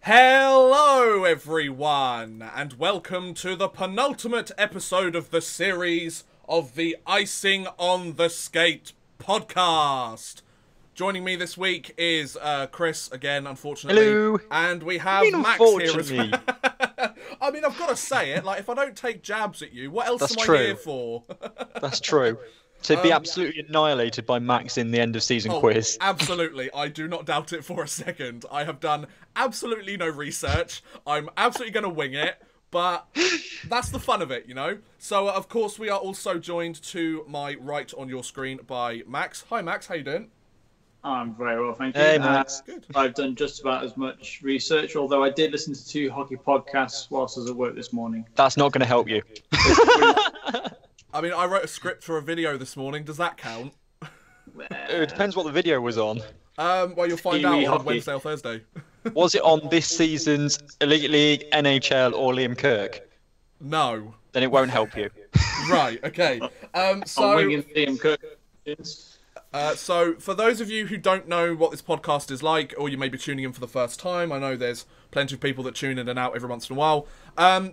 Hello everyone, and welcome to the penultimate episode of the series of the Icing on the Skate podcast. Joining me this week is Chris, again, unfortunately. Hello. And we have Max here as well. I mean, I've got to say it, like, if I don't take jabs at you, what else That's am true. I here for? That's true. To be absolutely annihilated by Max in the end of season quiz. Absolutely. I do not doubt it for a second. I have done absolutely no research. I'm absolutely going to wing it. But that's the fun of it, you know? So, of course, we are also joined to my right on your screen by Max. Hi, Max. How you doing? I'm very well, thank you. Hey, Max. Good. I've done just about as much research, although I did listen to 2 hockey podcasts whilst I was at work this morning. That's not going to help you. I mean, I wrote a script for a video this morning. Does that count? It depends what the video was on. Well, you'll find out on hockey. Wednesday or Thursday. Was it on this season's Elite League, NHL, or Liam Kirk? No. Then it won't help you. Right, okay. I'm winging Liam Kirk. So, for those of you who don't know what this podcast is like, or you may be tuning in for the first time, I know there's plenty of people that tune in and out every once in a while.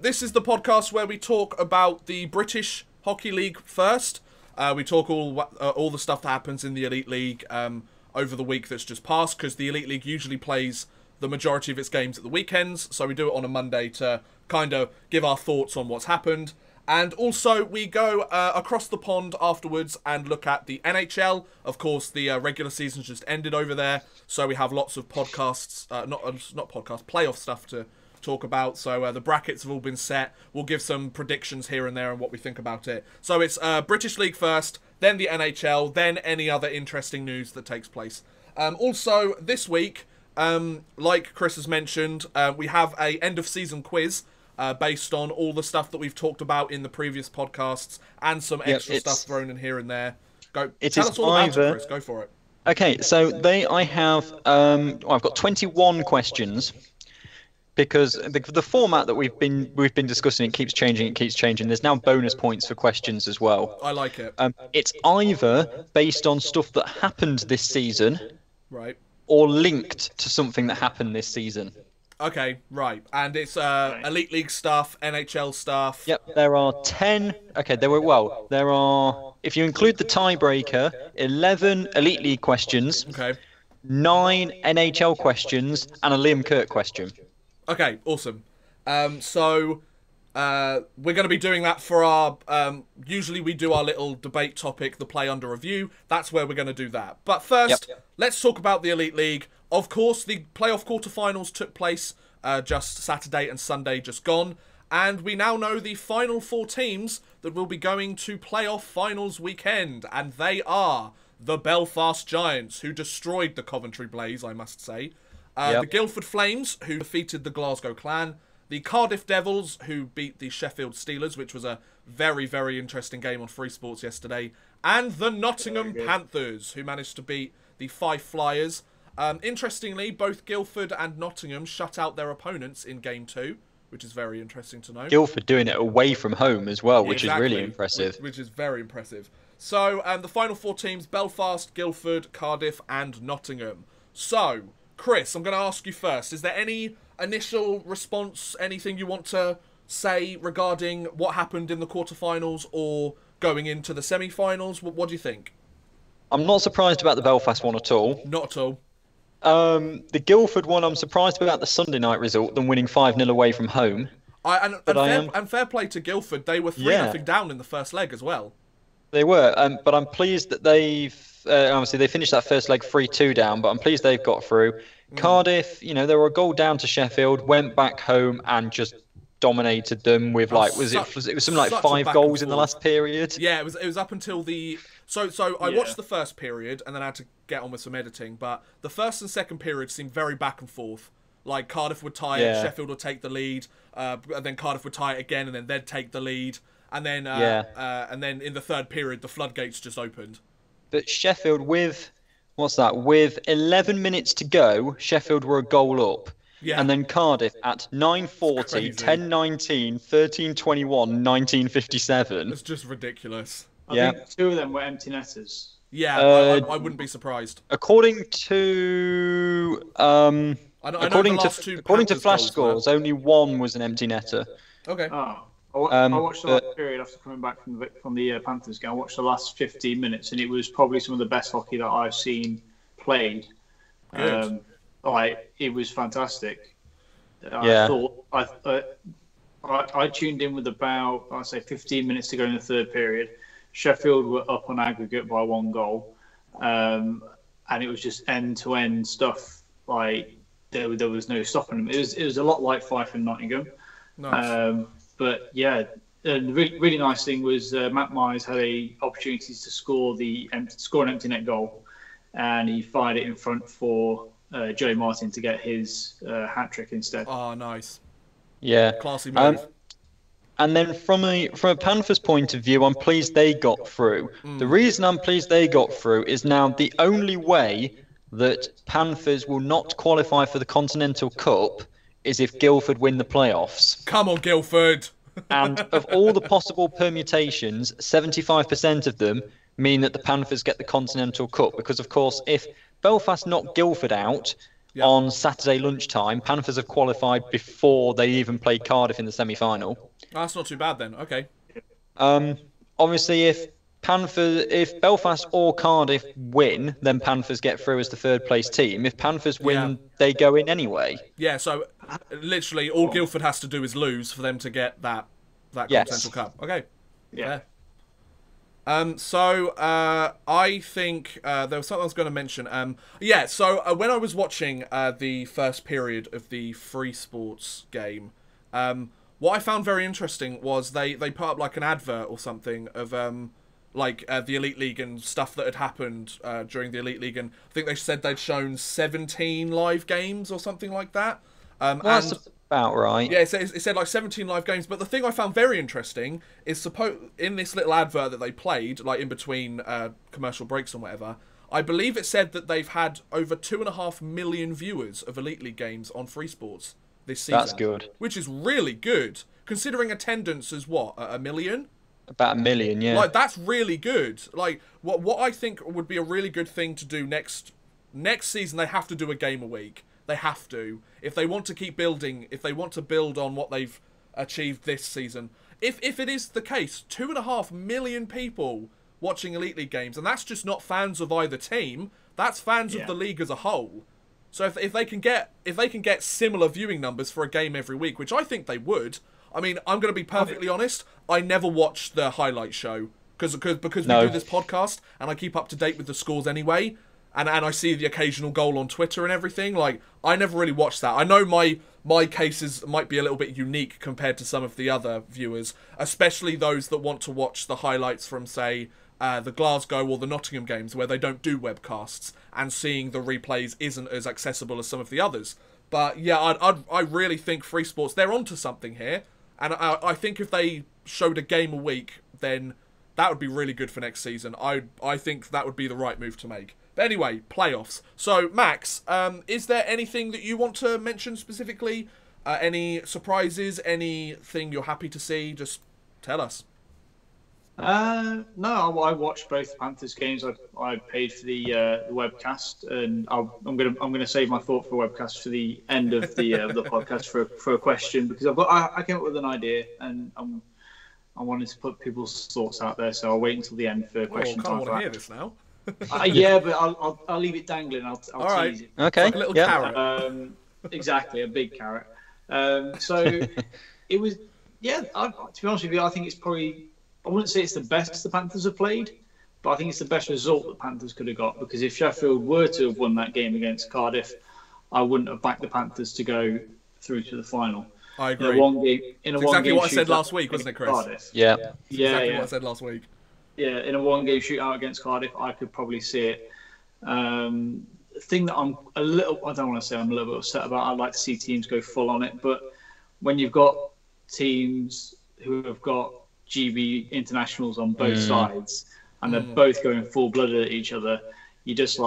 This is the podcast where we talk about the British Hockey League first. We talk all the stuff that happens in the Elite League over the week that's just passed, because the Elite League usually plays the majority of its games at the weekends, so we do it on a Monday to kind of give our thoughts on what's happened. And also, we go across the pond afterwards and look at the NHL. Of course, the regular season's just ended over there, so we have lots of podcasts, not podcasts, playoff stuff to talk about. So the brackets have all been set. We'll give some predictions here and there and what we think about it. So it's British League first, then the NHL, then any other interesting news that takes place. Also, this week, like Chris has mentioned, we have a end-of-season quiz based on all the stuff that we've talked about in the previous podcasts and some extra stuff thrown in here and there. Tell us all about it, Chris. Go for it. Okay, so I have I've got 21 questions, because the format that we've been discussing, it keeps changing. There's now bonus points for questions as well. I like it. It's either based on stuff that happened this season, right, or linked to something that happened this season. Okay, right. And it's Elite League stuff, NHL stuff. Yep, there are 10. Okay, there are, if you include the tiebreaker, 11 Elite League questions. Okay. 9 NHL questions and a Liam Kirk question. Okay, awesome. So we're going to be doing that for our... usually we do our little debate topic, the play under review. That's where we're going to do that. But first, let's talk about the Elite League. Of course, the playoff quarterfinals took place just Saturday and Sunday just gone. And we now know the final 4 teams that will be going to playoff finals weekend. And they are the Belfast Giants, who destroyed the Coventry Blaze, I must say. The Guildford Flames, who defeated the Glasgow Clan. The Cardiff Devils, who beat the Sheffield Steelers, which was a very, very interesting game on Free Sports yesterday. And the Nottingham Panthers, who managed to beat the Fife Flyers. Interestingly, both Guildford and Nottingham shut out their opponents in Game 2, which is very interesting to know. Guildford doing it away from home as well, which is really impressive. Which is very impressive. So, the final 4 teams, Belfast, Guildford, Cardiff and Nottingham. So, Chris, I'm going to ask you first. Is there any initial response, anything you want to say regarding what happened in the quarterfinals or going into the semi-finals? What do you think? I'm not surprised about the Belfast one at all. Not at all. The Guildford one, I'm surprised about the Sunday night result, them winning 5-0 away from home. And fair play to Guildford, they were 3-0 down in the first leg as well. They were, but I'm pleased that they've... obviously, they finished that first leg 3-2 down, but I'm pleased they've got through. Cardiff, they were a goal down to Sheffield, went back home and just dominated them with it was something like 5 goals in the last period. Yeah, it was up until the... So I watched the first period and then I had to get on with some editing, but the first and second period seemed very back and forth. Like, Cardiff would tie it, Sheffield would take the lead, and then Cardiff would tie it again, and then they'd take the lead, and then in the third period, the floodgates just opened. But Sheffield with 11 minutes to go, Sheffield were a goal up. Yeah. And then Cardiff at 9:40, 10:19, 13:21, 19:57. It's just ridiculous. I think 2 of them were empty netters. Yeah, I wouldn't be surprised. According to I know According the last two to Panthers Flash goals, scores, man. only one was an empty netter. Okay. Oh, I watched the last period after coming back from the Panthers game. I watched the last 15 minutes, and it was probably some of the best hockey that I've seen played. Good. It was fantastic. Yeah. I tuned in with about, I'd say, 15 minutes to go in the third period. Sheffield were up on aggregate by 1 goal, and it was just end-to-end stuff. Like there was no stopping them. It was a lot like Fife and Nottingham. Nice. But yeah, the really nice thing was Matt Myers had opportunities to score an empty net goal, and he fired it in front for Joey Martin to get his hat trick instead. Oh, nice. Yeah. Classy move. And then from a Panthers point of view, I'm pleased they got through. The reason I'm pleased they got through is now the only way that Panthers will not qualify for the Continental Cup is if Guildford win the playoffs. Come on, Guildford. And of all the possible permutations, 75% of them mean that the Panthers get the Continental Cup. Because, of course, if Belfast knock Guildford out on Saturday lunchtime, Panthers have qualified before they even play Cardiff in the semi-final. That's not too bad then. Okay. Obviously, if Belfast or Cardiff win, then Panthers get through as the third place team. If Panthers win, they go in anyway. Yeah, so literally all Guildford has to do is lose for them to get that Continental Cup. Okay. Yeah. I think there was something I was going to mention. So when I was watching the first period of the Free Sports game, what I found very interesting was they put up like an advert or something of the Elite League and stuff that had happened during the Elite League, and I think they said they'd shown 17 live games or something like that. That's about right. Yeah, it said like 17 live games, but the thing I found very interesting is in this little advert that they played, like in between commercial breaks and whatever, I believe it said that they've had over 2.5 million viewers of Elite League games on Free Sports this season. That's good. Which is really good, considering attendance is what, 1 million? About 1 million, yeah. Like, that's really good. Like, what I think would be a really good thing to do next season, they have to do a game a week. They have to. If they want to keep building, if they want to build on what they've achieved this season. If it is the case, 2.5 million people watching Elite League games, and that's just not fans of either team, that's fans of the league as a whole. So if they can get similar viewing numbers for a game every week, which I think they would. I mean, I'm going to be perfectly honest, I never watch the highlight show because we do this podcast and I keep up to date with the scores anyway. And I see the occasional goal on Twitter and everything. Like, I never really watched that. I know my cases might be a little bit unique compared to some of the other viewers, especially those that want to watch the highlights from, say, the Glasgow or the Nottingham games where they don't do webcasts, and seeing the replays isn't as accessible as some of the others. But yeah, I really think Free Sports, they're onto something here. And I think if they showed a game a week, then that would be really good for next season. I think that would be the right move to make. But anyway, playoffs. So, Max, is there anything that you want to mention specifically? Any surprises? Anything you're happy to see? Just tell us. No, I watched both Panthers games. I paid for the webcast, and I'm gonna save my thought for webcast for the end of the podcast for a question, because I came up with an idea, and I wanted to put people's thoughts out there, so I'll wait until the end for question time. I can't want to hear this now. Yeah, but I'll leave it dangling. I'll tease it. Okay. Like a little carrot. Exactly, a big carrot. So it was. Yeah, to be honest with you, I think it's probably. I wouldn't say it's the best the Panthers have played, but I think it's the best result the Panthers could have got, because if Sheffield were to have won that game against Cardiff, I wouldn't have backed the Panthers to go through to the final. I agree. In a it's exactly what I said last week, wasn't it, Chris? Cardiff. Yeah. Exactly what I said last week. Yeah, in a one-game shootout against Cardiff, I could probably see it. The thing that I'm I don't want to say I'm a little bit upset about, I'd like to see teams go full on it, but when you've got teams who have got GB internationals on both sides, and they're both going full-blooded at each other, you just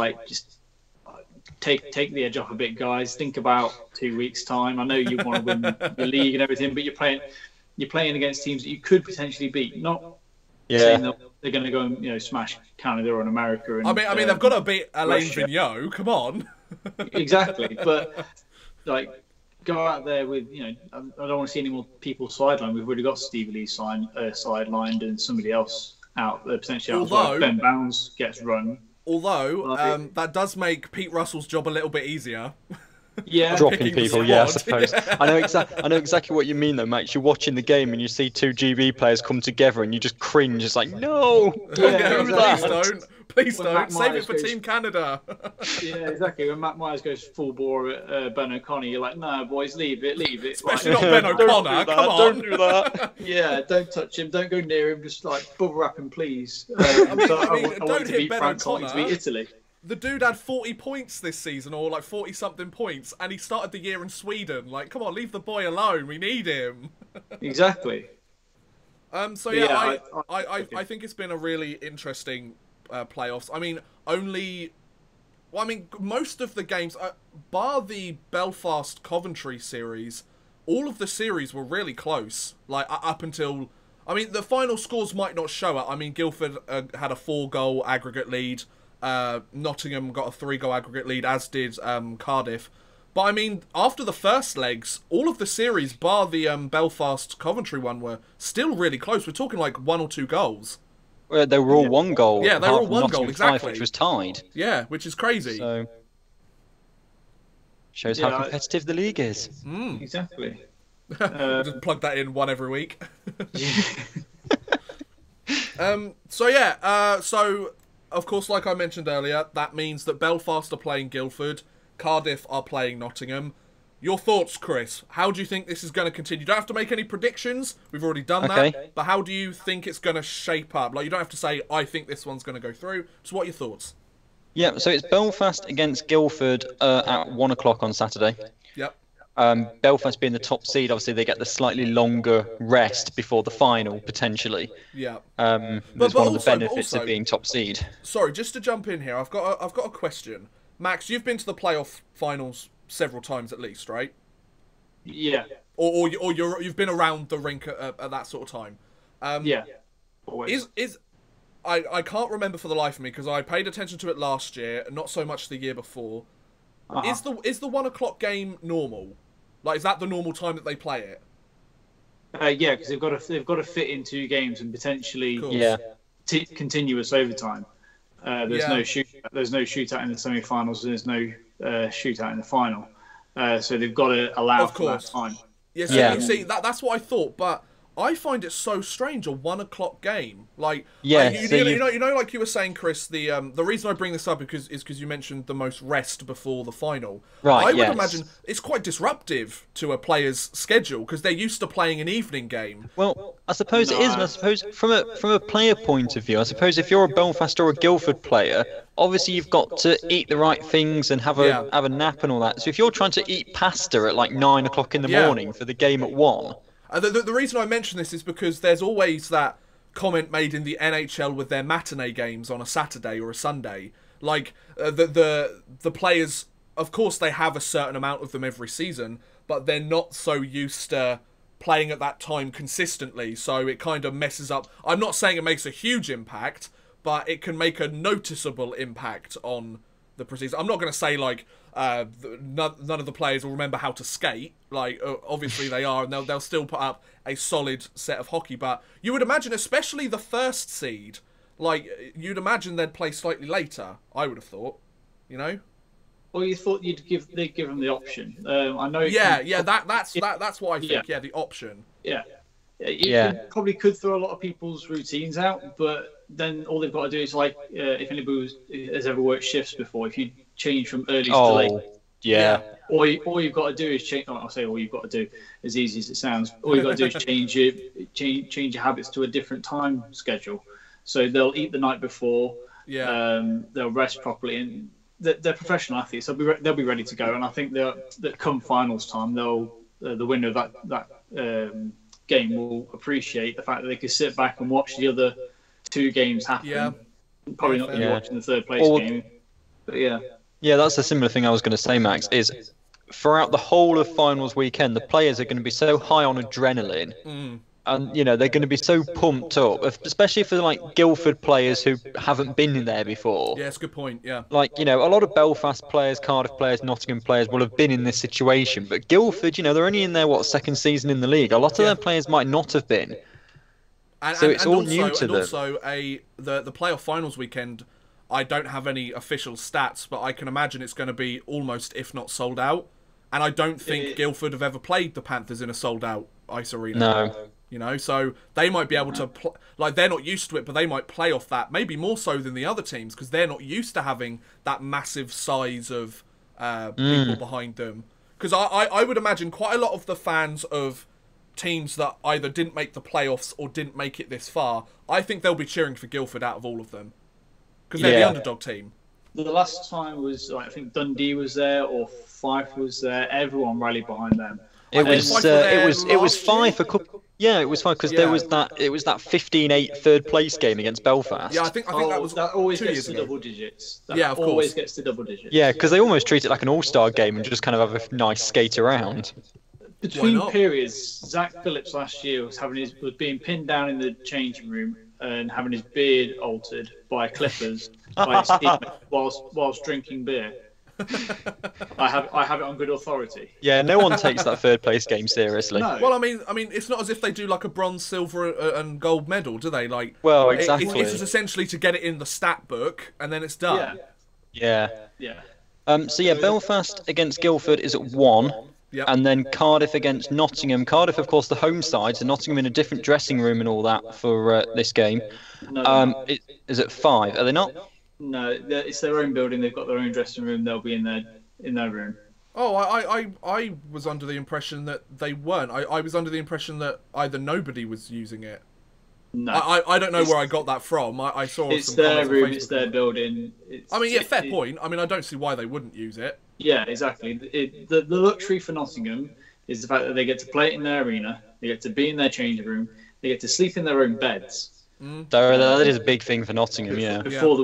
take the edge off a bit, guys. Think about 2 weeks' time. I know you want to win the league and everything, but you're playing against teams that you could potentially beat. Not saying that they're going to go and smash Canada or America. And, I mean, they've got to beat Alain Vigneault. Come on. Exactly, but like go out there with, I don't want to see any more people sidelined. We've already got Stevie Lee sidelined and somebody else out there potentially. Although Ben Bounds gets run. Although that does make Pete Russell's job a little bit easier. Yeah, dropping people. Yeah, I suppose. Yeah. I know exactly what you mean, though, Max. You're watching the game and you see two GB players come together, and you just cringe. It's like, no, please don't. Save it for Team Canada. Yeah, exactly. When Matt Myers goes full bore at Ben O'Connor, you're like, no, boys, leave it. Especially not Ben O'Connor. Come on, don't do that. Yeah, don't touch him. Don't go near him. Just like bubble wrap him, please. I want to beat France. I want to beat Italy. The dude had 40 points this season, or like 40-something points, and he started the year in Sweden. Like, come on, leave the boy alone. We need him. Exactly. So yeah, I think it's been a really interesting playoffs. I mean, most of the games, bar the Belfast-Coventry series, all of the series were really close. Like, up until... I mean, the final scores might not show it. I mean, Guildford had a 4-goal aggregate lead. Nottingham got a 3-goal aggregate lead, as did Cardiff. But I mean, after the first legs, all of the series, bar the Belfast-Coventry one, were still really close. We're talking like 1 or 2 goals. Well, they were all 1 goal. Yeah, they were all 1 goal, Nottingham exactly. 5, which was tied. Yeah, which is crazy. So, shows how competitive the league is. Exactly. Just plug that in one every week. So of course, like I mentioned earlier, that means that Belfast are playing Guildford, Cardiff are playing Nottingham. Your thoughts, Chris? How do you think this is going to continue? You don't have to make any predictions. We've already done that. But how do you think it's going to shape up? Like, you don't have to say, I think this one's going to go through. So what are your thoughts? Yeah, so it's Belfast against Guildford at 1 o'clock on Saturday. Yep. Belfast being the top seed, obviously they get the slightly longer rest before the final, potentially. Yeah. That's one of the benefits of being top seed. Sorry, just to jump in here, I've got a question. Max, you've been to the playoff finals several times at least, right? Yeah. Or you've been around the rink at that sort of time. Yeah. Always. I can't remember for the life of me because I paid attention to it last year, not so much the year before. Is the 1 o'clock game normal? Like, is that the normal time that they play it? Yeah, because they've got to fit in 2 games and potentially continuous overtime. There's no shootout in the semi-finals. There's no shootout in the final. So they've got to allow for that time. Yeah, so you see, that's what I thought, but I find it so strange, a 1 o'clock game. Like, you know, like you were saying, Chris. The reason I bring this up is because you mentioned the most rest before the final. Right. I would imagine it's quite disruptive to a player's schedule because they're used to playing an evening game. Well, I suppose it is. And I suppose from a player point of view, I suppose if you're a Belfast or a Guildford player, obviously you've got to eat the right things and have a nap and all that. So if you're trying to eat pasta at like 9 o'clock in the morning for the game at 1. The reason I mention this is because there's always that comment made in the NHL with their matinee games on a Saturday or a Sunday. Like, the players, of course, they have a certain amount of them every season, but they're not so used to playing at that time consistently, so it kind of messes up. I'm not saying it makes a huge impact, but it can make a noticeable impact on the proceedings. I'm not going to say, like, none of the players will remember how to skate. Like, obviously they are, and they'll still put up a solid set of hockey. But you would imagine, especially the first seed, like, you'd imagine they'd play slightly later. I would have thought, you know. Well, you thought they'd give them the option. I know. That's what I think. Yeah, the option. Yeah. It probably could throw a lot of people's routines out, but then all they've got to do is, like, if anybody has ever worked shifts before, if you change from early to late, all you've got to do is change. I'll say all you've got to do, as easy as it sounds. All you've got to do is change your habits to a different time schedule. So they'll eat the night before. They'll rest properly, and they're professional athletes. They'll be ready to go. And I think that come finals time, the winner of that game will appreciate the fact that they can sit back and watch the other 2 games happen. Yeah. Probably not watching the third place game. But yeah, that's a similar thing I was going to say, Max, is throughout the whole of finals weekend, the players are going to be so high on adrenaline And, they're going to be so pumped up, especially for, like, Guildford players who haven't been there before. Yeah, it's a good point, yeah. Like, a lot of Belfast players, Cardiff players, Nottingham players will have been in this situation. But Guildford, they're only in their, second season in the league. A lot of their players might not have been. So it's all new to them. And also, the playoff finals weekend, I don't have any official stats, but I can imagine it's going to be almost, if not sold out. And I don't think Guildford have ever played the Panthers in a sold-out ice arena. No. So they might be able to, they're not used to it, but they might play off that, maybe more so than the other teams, because they're not used to having that massive size of people behind them. Because I would imagine quite a lot of the fans of teams that either didn't make the playoffs or didn't make it this far, I think they'll be cheering for Guildford out of all of them. Because they're the underdog team. The last time was, I think Dundee was there, or Fife was there. Everyone rallied behind them. It was Fife a couple. Yeah, it was Fife because there was that. It was that 15-8 third place game against Belfast. Yeah, I think that always 2 gets years to ago. double digits. That yeah, of course. Always gets to double digits. Yeah, because they almost treat it like an all-star game and just kind of have a nice skate around. Between periods, Zach Phillips last year was being pinned down in the changing room and having his beard altered by clippers by his teammate whilst drinking beer. I have it on good authority. Yeah, no one takes that third place game seriously. No. Well, I mean, it's not as if they do like a bronze, silver, and gold medal, do they? Like, well, exactly. It's essentially to get it in the stat book, and then it's done. Yeah. Yeah. So Belfast against Guildford is at 1. Yep. And then Cardiff against Nottingham. Cardiff, of course, the home side, so Nottingham in a different dressing room and all that for this game. No, is it 5? Are they not? No, it's their own building. They've got their own dressing room. They'll be in their room. Oh, I was under the impression that they weren't. I was under the impression that either nobody was using it. No. I don't know where I got that from. I saw it's some their comments room. on Facebook. It's their building. Fair point. I mean, I don't see why they wouldn't use it. Yeah, exactly. The luxury for Nottingham is the fact that they get to play it in their arena, they get to be in their changing room, they get to sleep in their own beds. That is a big thing for Nottingham, yeah. Before the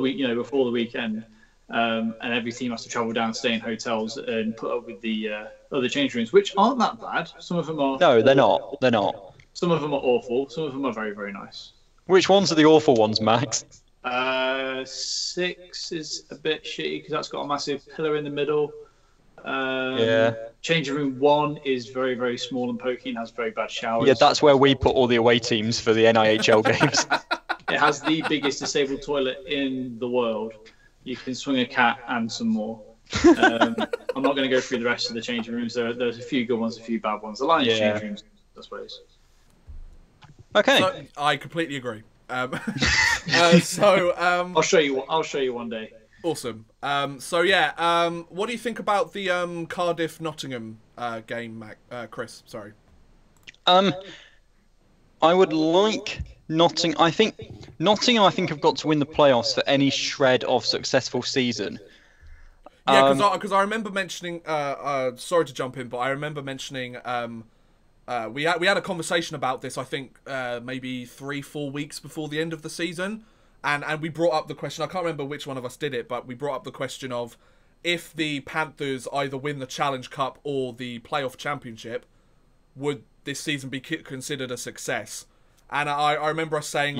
weekend, and every team has to travel down, stay in hotels, and put up with the other changing rooms, which aren't that bad. Some of them are. No, they're not. They're not. Some of them are awful. Some of them are very, very nice. Which ones are the awful ones, Max? 6 is a bit shitty because that's got a massive pillar in the middle. Changing room 1 is very, very small and pokey and has very bad showers. Yeah, that's where we put all the away teams for the EIHL games. It has the biggest disabled toilet in the world. You can swing a cat and some more. I'm not going to go through the rest of the changing rooms. There's a few good ones, a few bad ones. The Lions changing rooms, I suppose. Okay. So, I completely agree. I'll show you one day. Awesome. What do you think about the Cardiff Nottingham game, Chris? Sorry. I would like Nottingham. I think Nottingham have got to win the playoffs for any shred of successful season. Yeah, because I remember mentioning. Sorry to jump in, but I remember mentioning. We had a conversation about this. I think maybe 3-4 weeks before the end of the season. And we brought up the question, I can't remember which one of us did it, but we brought up the question of if the Panthers either win the Challenge Cup or the Playoff Championship, would this season be considered a success? And I remember us saying,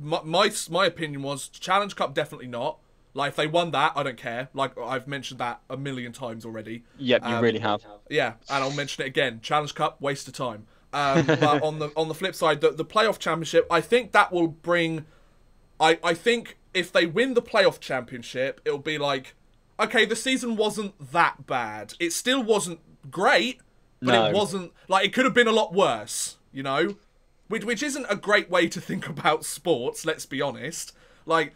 my opinion was Challenge Cup definitely not. Like, if they won that, I don't care. Like, I've mentioned that a million times already. Yep, you really have. Yeah, and I'll mention it again. Challenge Cup, waste of time. But on the flip side, the Playoff Championship, I think that will bring... I think if they win the playoff championship, it'll be like, okay, the season wasn't that bad. It still wasn't great, but it wasn't... Like, it could have been a lot worse, you know? Which isn't a great way to think about sports, let's be honest. Like,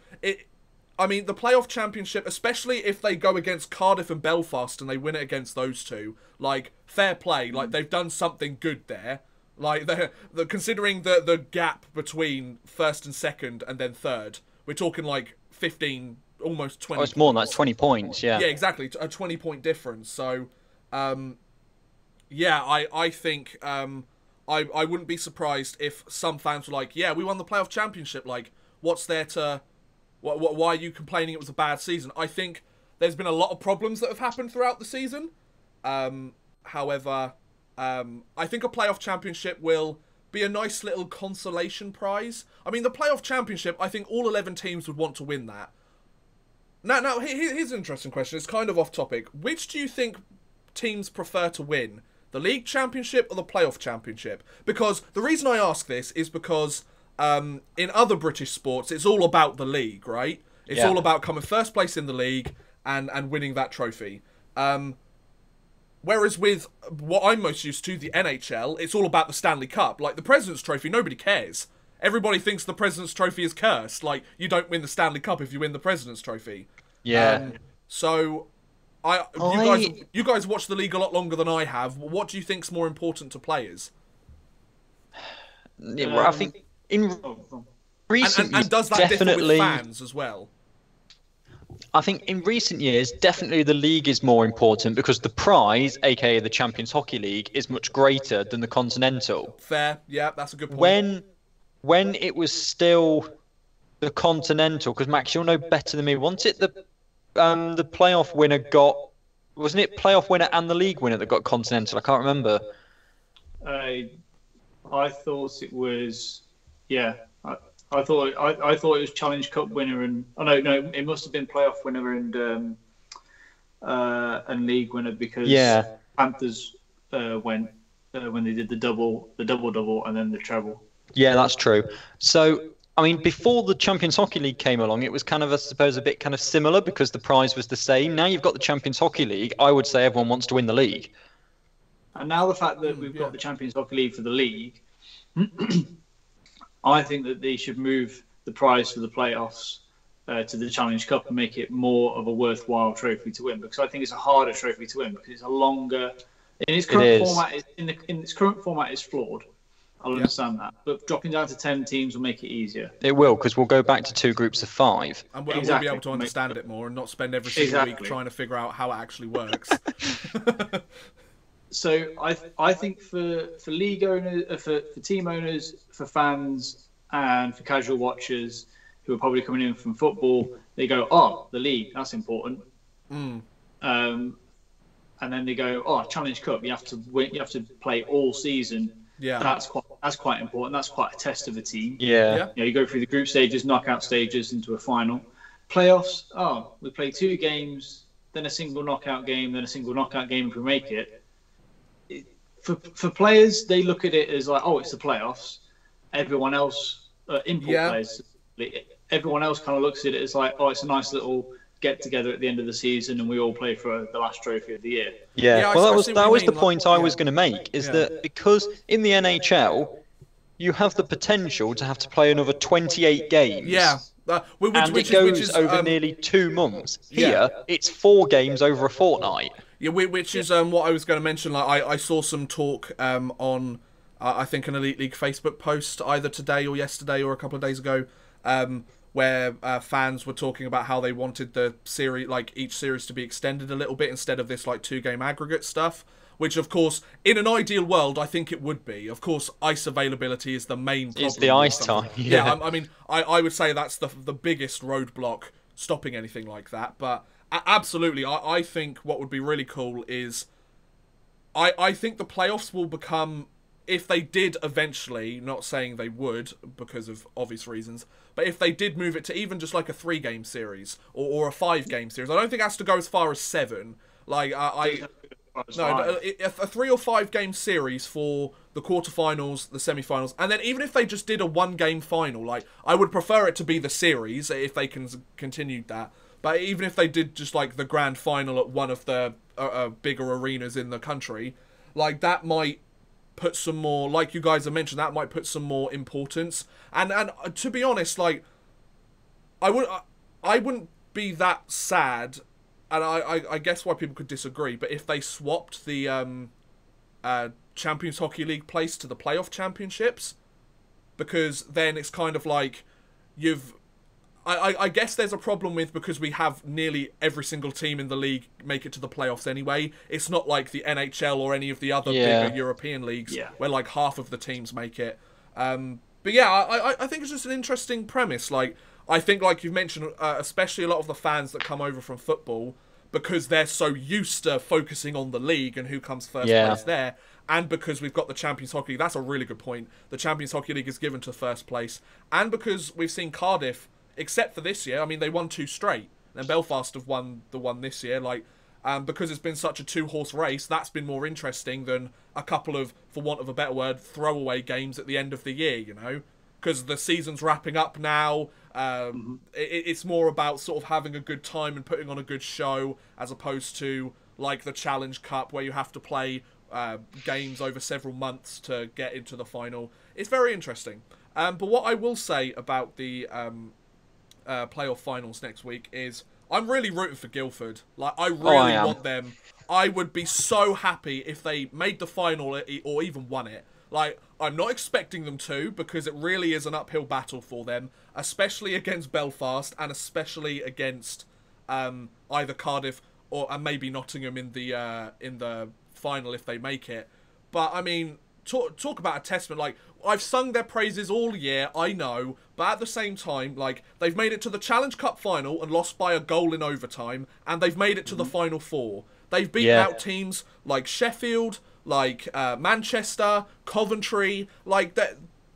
I mean, the playoff championship, especially if they go against Cardiff and Belfast and they win it against those two, like, fair play. Like, they've done something good there. Like, considering the gap between first and second and then third, we're talking like 15, almost 20 it's more than that, 20 points, yeah. Yeah, exactly, a 20-point difference. So, I think I wouldn't be surprised if some fans were like, yeah, we won the playoff championship. Like, what's there to... Why are you complaining it was a bad season? I think there's been a lot of problems that have happened throughout the season. However... I think a playoff championship will be a nice little consolation prize. I mean, the playoff championship, I think all 11 teams would want to win that. Now, here's an interesting question. It's kind of off topic. Which do you think teams prefer to win? The league championship or the playoff championship? Because the reason I ask this is because in other British sports, it's all about the league, right? It's all about coming first place in the league and winning that trophy. Whereas with what I'm most used to, the NHL, it's all about the Stanley Cup. Like the President's Trophy, nobody cares. Everybody thinks the President's Trophy is cursed. Like, you don't win the Stanley Cup if you win the President's Trophy. Yeah. So, you guys watch the league a lot longer than I have. What do you think's more important to players? I think in recent years, and does that differ with fans as well? I think in recent years, definitely the league is more important because the prize, aka the Champions Hockey League, is much greater than the Continental. Fair, yeah, that's a good point. When it was still the Continental, because Max, you'll know better than me. Once it the playoff winner got, wasn't it playoff winner and the league winner that got Continental? I can't remember. I thought it was, yeah. I thought it was Challenge Cup winner and no, it must have been playoff winner and league winner because Panthers went when they did the double and then the treble. Yeah, that's true. So I mean, before the Champions Hockey League came along, it was kind of, I suppose, a bit kind of similar because the prize was the same. Now you've got the Champions Hockey League. I would say everyone wants to win the league. And now the fact that we've got the Champions Hockey League for the league. I think that they should move the prize for the playoffs to the Challenge Cup and make it more of a worthwhile trophy to win. Because I think it's a harder trophy to win because it's a longer. In its current format, in its current format, is flawed. I'll understand that, but dropping down to 10 teams will make it easier. It will, because we'll go back to 2 groups of 5, and we'll be able to understand it more and not spend every single week trying to figure out how it actually works. So I think for league owners, for team owners, for fans, and for casual watchers who are probably coming in from football, they go, "Oh, the league, that's important." And then they go, "Oh, Challenge Cup, you have to win, you have to play all season." Yeah, that's quite important. That's quite a test of a team. Yeah. You know, you go through the group stages, knockout stages, into a final. Playoffs. Oh, we play 2 games, then a single knockout game, then a single knockout game if we make it. For players, they look at it as like, oh, it's the playoffs. Everyone else, players, everyone else kind of looks at it as like, oh, it's a nice little get together at the end of the season, and we all play for the last trophy of the year. Yeah, well, that was the point I was going to make. Is that because in the NHL, you have the potential to have to play another 28 games. Yeah. And it goes over nearly 2 months. Here, it's 4 games over a fortnight. Yeah, which is what I was going to mention. Like, I saw some talk on, I think, an Elite League Facebook post either today or yesterday or a couple of days ago, where fans were talking about how they wanted the series, like each series, to be extended a little bit instead of this like 2-game aggregate stuff. Which, of course, in an ideal world, I think it would be. Of course, ice availability is the main problem. It's the ice time. Yeah, I mean, I would say that's the biggest roadblock stopping anything like that. But absolutely, I think what would be really cool is, I think the playoffs will become, if they did eventually, not saying they would because of obvious reasons, but if they did move it to even just like a 3-game series or a 5-game series, I don't think it has to go as far as 7. Like, a 3 or 5 game series for the quarterfinals, the semi-finals, and then even if they just did a 1-game final, like, I would prefer it to be the series if they can continue that. But even if they did just like the grand final at one of the bigger arenas in the country, like, that might put some more, like you guys have mentioned, that might put some more importance. And to be honest, like, I wouldn't be that sad. And I guess why people could disagree, but if they swapped the Champions Hockey League place to the playoff championships, because then it's kind of like I guess there's a problem with, because we have nearly every single team in the league make it to the playoffs anyway. It's not like the NHL or any of the other bigger European leagues where like half of the teams make it. But yeah, I think it's just an interesting premise. Like, I think, like you've mentioned, especially a lot of the fans that come over from football, because they're so used to focusing on the league and who comes first place there, and because we've got the Champions Hockey League. That's a really good point. The Champions Hockey League is given to first place, and because we've seen Cardiff, except for this year, I mean, they won 2 straight, and Belfast have won the one this year. Like, because it's been such a 2-horse race, that's been more interesting than a couple of, for want of a better word, throwaway games at the end of the year. You know, because the season's wrapping up now. It's more about sort of having a good time and putting on a good show, as opposed to like the Challenge Cup where you have to play games over several months to get into the final. It's very interesting. But what I will say about the playoff finals next week is I'm really rooting for Guildford. Like, I really want them. I would be so happy if they made the final or even won it. Like, I'm not expecting them to, because it really is an uphill battle for them, especially against Belfast and especially against either Cardiff or maybe Nottingham in the final if they make it. But I mean, talk about a testament. Like, I've sung their praises all year, I know, but at the same time, like, they've made it to the Challenge Cup final and lost by a goal in overtime, and they've made it to the Final Four. They've beaten out teams like Sheffield, like Manchester, Coventry. Like,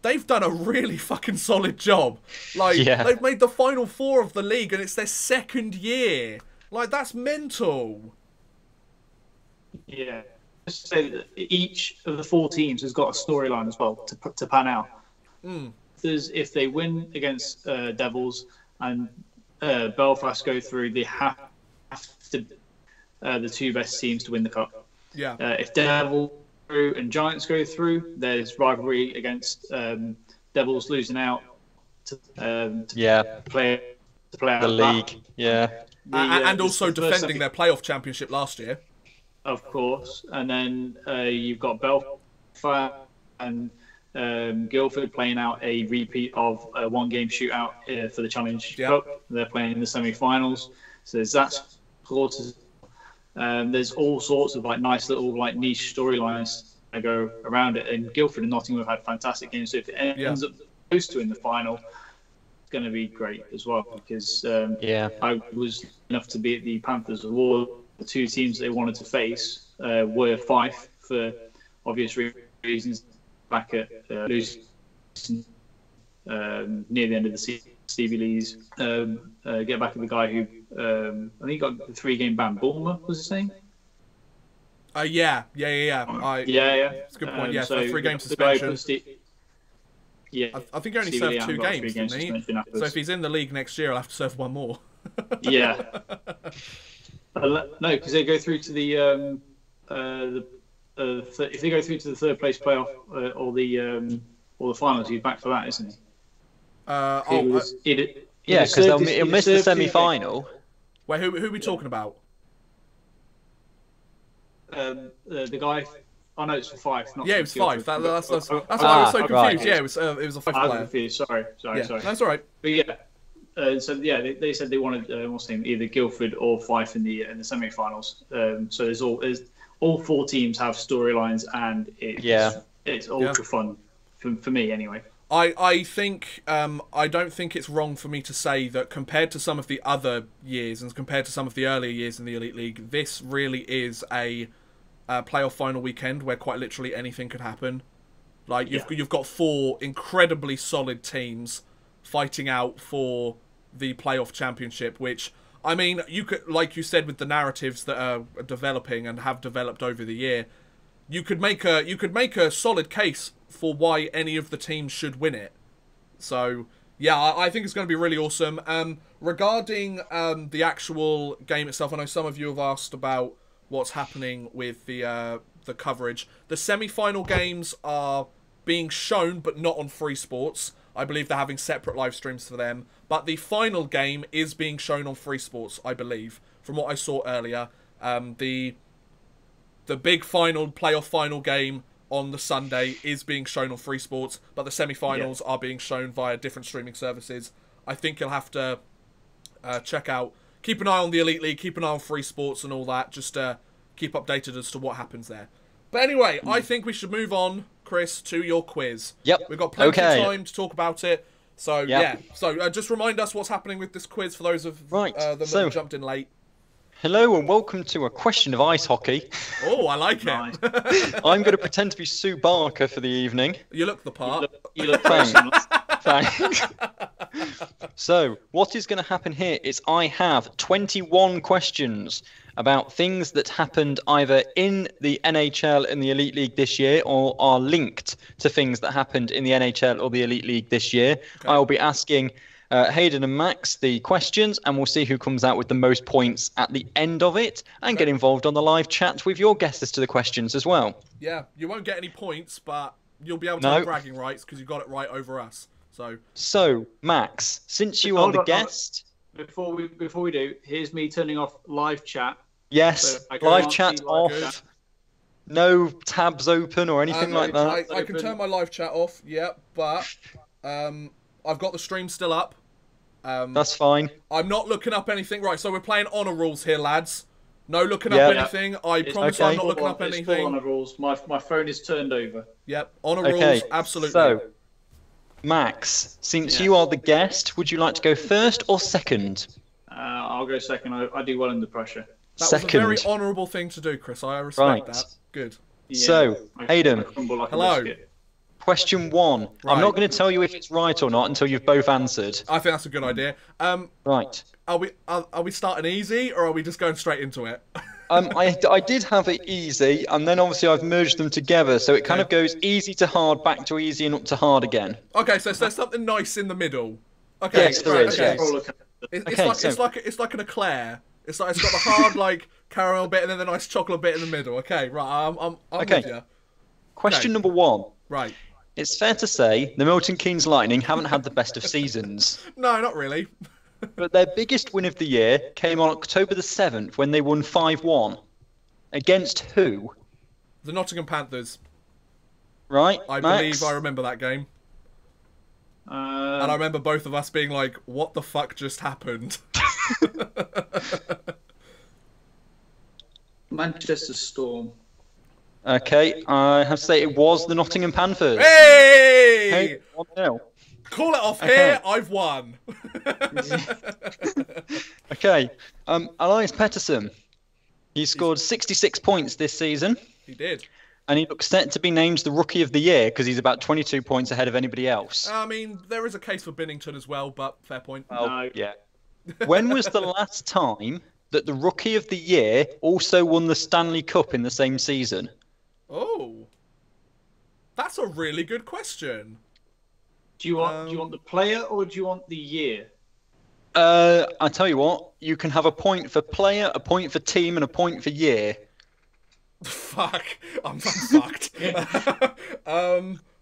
they've done a really fucking solid job. Like, they've made the Final Four of the league, and it's their 2nd year. Like, that's mental. Yeah. Just say that each of the 4 teams has got a storyline as well to pan out. If they win against Devils and Belfast go through, they have to the 2 best teams to win the cup. Yeah. If Devils go through and Giants go through, there's rivalry against Devils losing out to play out the league. And also defending their playoff championship last year. Of course, and then you've got Belfast and Guildford playing out a repeat of a 1-game shootout for the Challenge Cup. They're playing in the semi-finals, so there's that sort of. There's all sorts of like nice little like niche storylines that go around it. And Guildford and Nottingham have had fantastic games. So if it ends up close to in the final, it's going to be great as well, because I was enough to be at the Panthers Award. The 2 teams they wanted to face were Fife, for obvious reasons, back at losing near the end of the season. Stevie Lee's get back at the guy who I think he got the 3-game ban. Bulmer was his name. Yeah. It's a good point. So 3-game suspension. I think he only served 2 games, didn't he? So if he's in the league next year, I'll have to serve 1 more. No, because they go through to the if they go through to the 3rd place playoff or the finals, he's back for that, isn't he? Because he'll miss the semi-final. Wait, who are we talking about? The guy. Oh no, it's for Fife. Not it was Fife. That's why I was so confused. Right. Yeah, it was a Fife player. I was confused. Sorry. That's all right. But they said they wanted either Guildford or Fife in the semi-finals. So there's all 4 teams have storylines, and it's ultra fun for me anyway. I think I don't think it's wrong for me to say that compared to some of the other years and compared to some of the earlier years in the Elite League, this really is a playoff final weekend where quite literally anything could happen. Like, you've got 4 incredibly solid teams fighting out for the playoff championship, which, I mean, you could, like you said, with the narratives that are developing and have developed over the year, you could make a solid case for why any of the teams should win it. So yeah, I think it's going to be really awesome. Regarding the actual game itself, I know some of you have asked about what's happening with the coverage. The semi-final games are being shown, but not on Free Sports. I believe they're having separate live streams for them. But the final game is being shown on Free Sports, I believe, from what I saw earlier. The big final, playoff final game on the Sunday is being shown on Free Sports, but the semi-finals are being shown via different streaming services. I think you'll have to check out, keep an eye on the Elite League, keep an eye on Free Sports and all that, just keep updated as to what happens there. But anyway, I think we should move on, Chris, to your quiz. Yep. We've got plenty of time to talk about it. So, yeah. So, just remind us what's happening with this quiz for those of them that have jumped in late. Hello and welcome to a question of ice hockey. Oh, I like Nice. it. I'm going to pretend to be Sue Barker for the evening. You look the part. You look very similar. Thanks. So, what is going to happen here is I have 21 questions about things that happened either in the NHL and the Elite League this year or are linked to things that happened in the NHL or the Elite League this year. Okay. I will be asking Hayden and Max the questions, and we'll see who comes out with the most points at the end of it, and get involved on the live chat with your guesses to the questions as well. Yeah, you won't get any points, but you'll be able to have bragging rights because you got it right over us. So, Max, since you are Hold the on, guest... Before we do, here's me turning off live chat. Yes, So I live can't chat see live off. chat. No tabs open or anything like that. I can turn my live chat off, yeah, but I've got the stream still up. That's fine. I'm not looking up anything. Right, so we're playing honour rules here, lads. No looking up anything. I promise I'm not looking up It's full anything. honour rules. My phone is turned over. Yep, honour rules, absolutely. So, Max, since you are the guest, would you like to go first or second? I'll go second. I do well under pressure. That Second. was a very honourable thing to do, Chris. I respect that. Good. Yeah, So, Hayden. I crumble like a Hello. biscuit. Question 1. Right. I'm not going to tell you if it's right or not until you've both answered. I think that's a good idea. Right. Are we starting easy or are we just going straight into it? I did have it easy, and then obviously I've merged them together, so it kind of goes easy to hard, back to easy, and up to hard again. Okay, so there's something nice in the middle. Okay, Yes, there right, is, okay. yes. It's like an eclair. It's got the hard like caramel bit and then the nice chocolate bit in the middle. Okay, right. I'm Okay. with you. Question Okay. number 1. Right. It's fair to say the Milton Keynes Lightning haven't had the best of seasons, No, not really. but their biggest win of the year came on October the 7th when they won 5-1. Against who? The Nottingham Panthers. Right, I Max? believe I remember that game. And I remember both of us being like, what the fuck just happened? Manchester Storm. Okay, I have to say it was the Nottingham Panthers. Hey! Hey, 1-0. Call it off Okay. here. I've won. Okay, Elias Pettersson. He scored 66 points this season, He did. and he looks set to be named the Rookie of the Year because he's about 22 points ahead of anybody else. I mean, there is a case for Binnington as well, but fair point. Well, No. yeah. When was the last time that the Rookie of the Year also won the Stanley Cup in the same season? Oh. That's a really good question. Do you want the player or do you want the year? I tell you what, you can have a point for player, a point for team, and a point for year. Fuck. I'm fucked.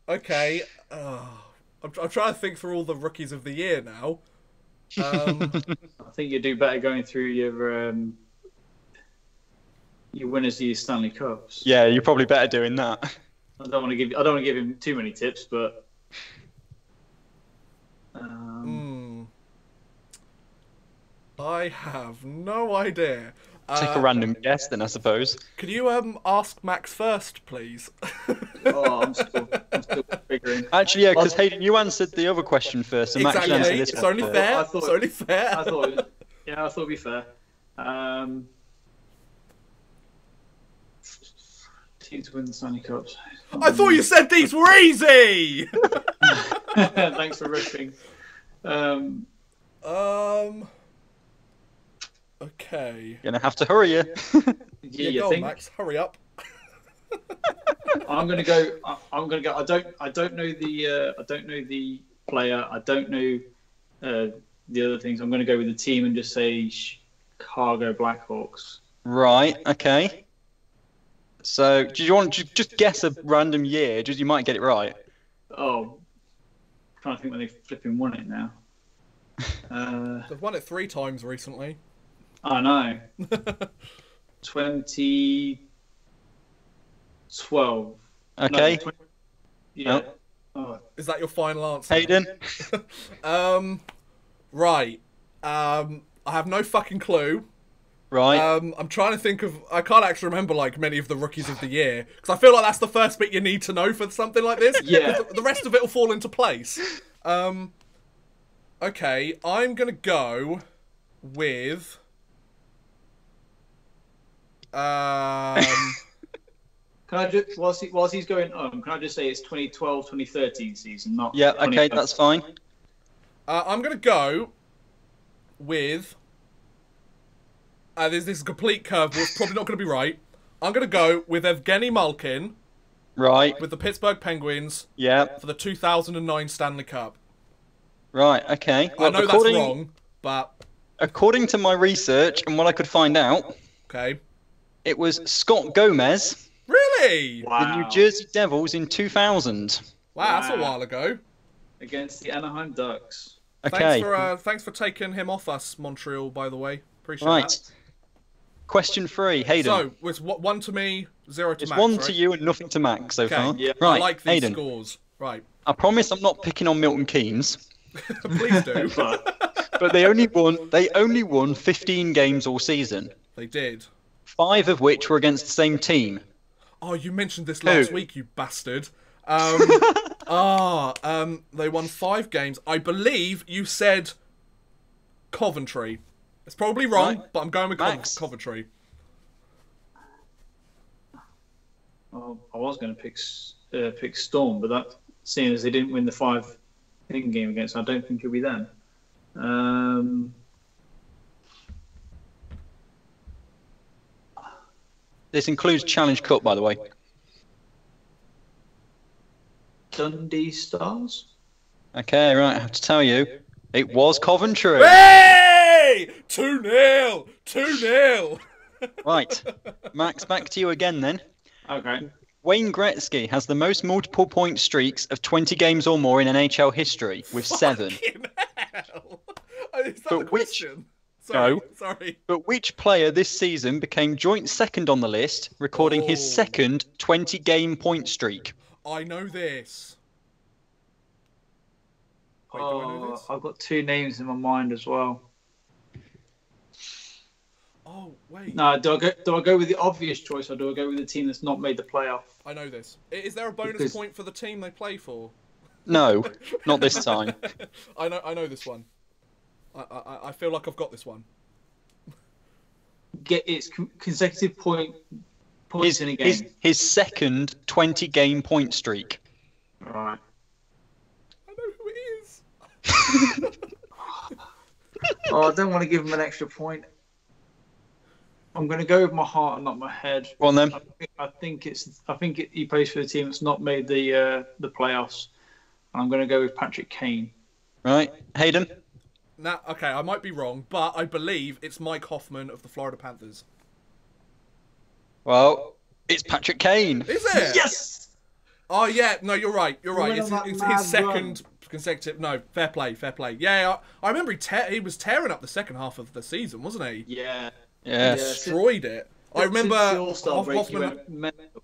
Okay. I'm trying to think through all the rookies of the year now. I think you do better going through your winners of your Stanley Cups. Yeah, you're probably better doing that. I don't want to give him too many tips, but I have no idea. Take a random guess then, I suppose. Could you ask Max first, please? I'm still figuring. Actually, yeah, because Hayden, you answered the other question first, and Max Exactly. answered this It's one only first. fair. I thought- It's only fair. I thought it'd be fair. Teams to win the Stanley Cups. I thought you said these were easy. Thanks for ripping. Okay. Gonna have to hurry you. Yeah, Go you on, think? Max. Hurry up. I'm gonna go. I'm gonna go. I don't know the player. I don't know the other things. I'm gonna go with the team and just say Chicago Blackhawks. Right, okay. So, do you want to just guess a random year? Just you might get it right. Oh, I'm trying to think when they flipping won it now. They've won it 3 times recently. I know. 2012. Okay, No, yeah. Oh. Oh, Is that your final answer? Hayden. Right. I have no fucking clue. Right. I'm trying to think of. I can't actually remember like many of the rookies of the year because I feel like that's the first bit you need to know for something like this. Yeah. The rest of it will fall into place. Okay, I'm gonna go with. Can I just, whilst he's going on, can I just say it's 2012-2013 season, not... Yeah, okay, that's fine. I'm going to go with... this is a complete curveball. It's probably not going to be right. I'm going to go with Evgeny Malkin. Right. With the Pittsburgh Penguins. Yeah. For the 2009 Stanley Cup. Right, okay. Well, I know that's wrong, but... According to my research and what I could find out... Okay. It was Scott Gomez... Really? Wow. The New Jersey Devils in 2000. Wow, that's a while ago. Against the Anaheim Ducks. Okay. Thanks for taking him off us, Montreal, by the way. Appreciate that. Right. Question 3, Hayden. So, it's 1 to me, 0 to it's Max, 1 right? to you and nothing to Max so far. Yeah. Right, I like these Hayden. scores. Right. I promise I'm not picking on Milton Keynes. Please do. But they only won 15 games all season. They did. 5 of which were against the same team. Oh, you mentioned this last week, you bastard. They won 5 games. I believe you said Coventry. It's probably wrong, Right. but I'm going with Max. Coventry. Well, I was going to pick Storm, but that, seeing as they didn't win the 5-thing game against, I don't think it'll be them. This includes Challenge Cup, by the way. Dundee Stars? Okay, right, I have to tell you. It was Coventry. Hey! 2-0! 2-0! Right. Max, back to you again then. Okay. Wayne Gretzky has the most multiple point streaks of 20 games or more in NHL history, with 7. Fucking hell! Is that But the which- question? Sorry, sorry. But which player this season became joint second on the list, recording his second 20-game point streak? I know this. Wait, do I know this? I've got 2 names in my mind as well. Oh, wait. No, do I go with the obvious choice, or do I go with the team that's not made the playoff? I know this. Is there a bonus point for the team they play for? No, not this time. I know this one. I feel like I've got this one. Get its consecutive points in a game. His second 20-game point streak. Right. I know who it is. I don't want to give him an extra point. I'm going to go with my heart and not my head. Go on then. I think he plays for the team that's not made the playoffs. I'm going to go with Patrick Kane. Right, Hayden. Now, okay, I might be wrong, but I believe it's Mike Hoffman of the Florida Panthers. Well, it's Patrick Kane. Is it? Yes! Oh, yeah. No, you're right. You're right. Went on It's that his mad second consecutive... No, fair play, fair play. Yeah, I remember he was tearing up the second half of the season, wasn't he? Yeah. Yes. Destroyed it. I remember Since the All-Star break, he Hoffman... went mental.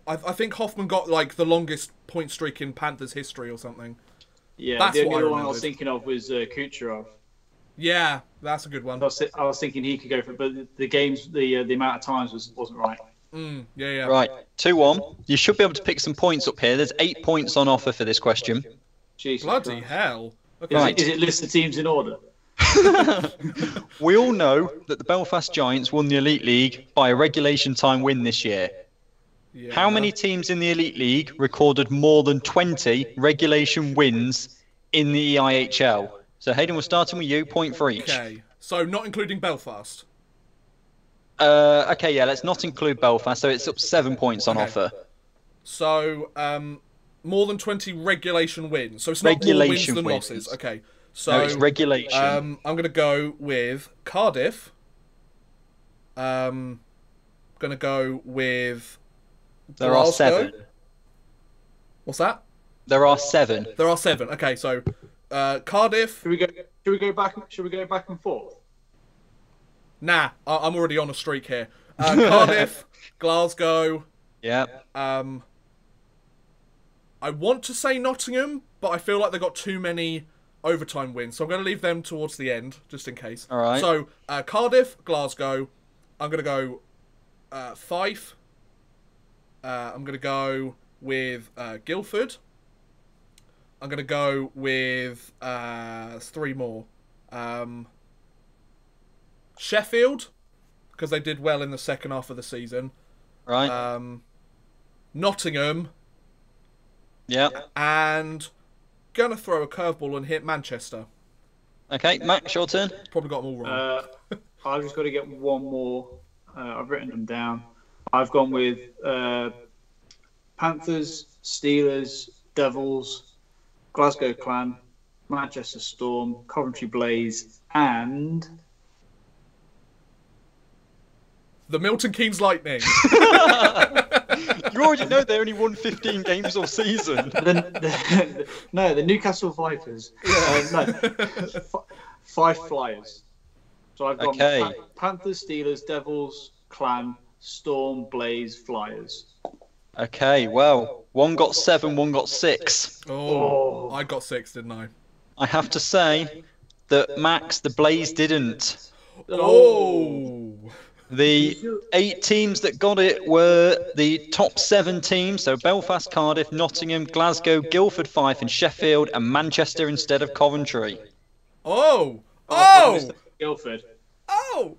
I think Hoffman got, like, the longest point streak in Panthers history or something. Yeah, That's the what I only one I was remembered. thinking of was Kucherov. Yeah, that's a good one. I was thinking he could go for it, but the games, the amount of times wasn't right. Yeah. Right, 2-1. You should be able to pick some points up here. There's 8 points on offer for this question. Jesus Bloody Christ. hell. Okay. Right. Is it list the teams in order? We all know that the Belfast Giants won the Elite League by a regulation time win this year. Yeah. How many teams in the Elite League recorded more than 20 regulation wins in the EIHL? So Hayden, we're starting with you, point for each. Okay, so not including Belfast. Okay, yeah, let's not include Belfast, so it's up 7 points on Okay. offer. So, more than 20 regulation wins. So it's not Regulation more wins than wins. losses. Okay. So No, it's regulation. I'm going to go with Cardiff. Going to go with There are Glasgow. 7. What's that? There are 7. There are 7. Okay, so Cardiff. Should we go back and forth? Nah, I'm already on a streak here. Cardiff, Glasgow. Yeah. I want to say Nottingham, but I feel like they got too many overtime wins, so I'm going to leave them towards the end, just in case. All right. So, Cardiff, Glasgow. I'm going to go Fife. I'm going to go with Guildford. I'm going to go with 3 more. Sheffield, because they did well in the second half of the season. Right. Nottingham. Yeah. And gonna throw a curveball and hit Manchester. Okay, Max, your turn. Probably got them all wrong. I've just got to get one more. I've written them down. I've gone with Panthers, Steelers, Devils, Glasgow Clan, Manchester Storm, Coventry Blaze, and The Milton Keynes Lightning. You already know they only won 15 games all season. No, the Newcastle Vipers. Five Flyers. So I've got Panthers, Steelers, Devils, Clan, Storm, Blaze, Flyers. Okay, well, one got 7, one got 6. Oh, I got 6, didn't I? I have to say that Max, the Blaze didn't. Oh. The 8 teams that got it were the top 7 teams, so Belfast, Cardiff, Nottingham, Glasgow, Guildford, Fife and Sheffield, and Manchester instead of Coventry. Oh! Guildford. Oh!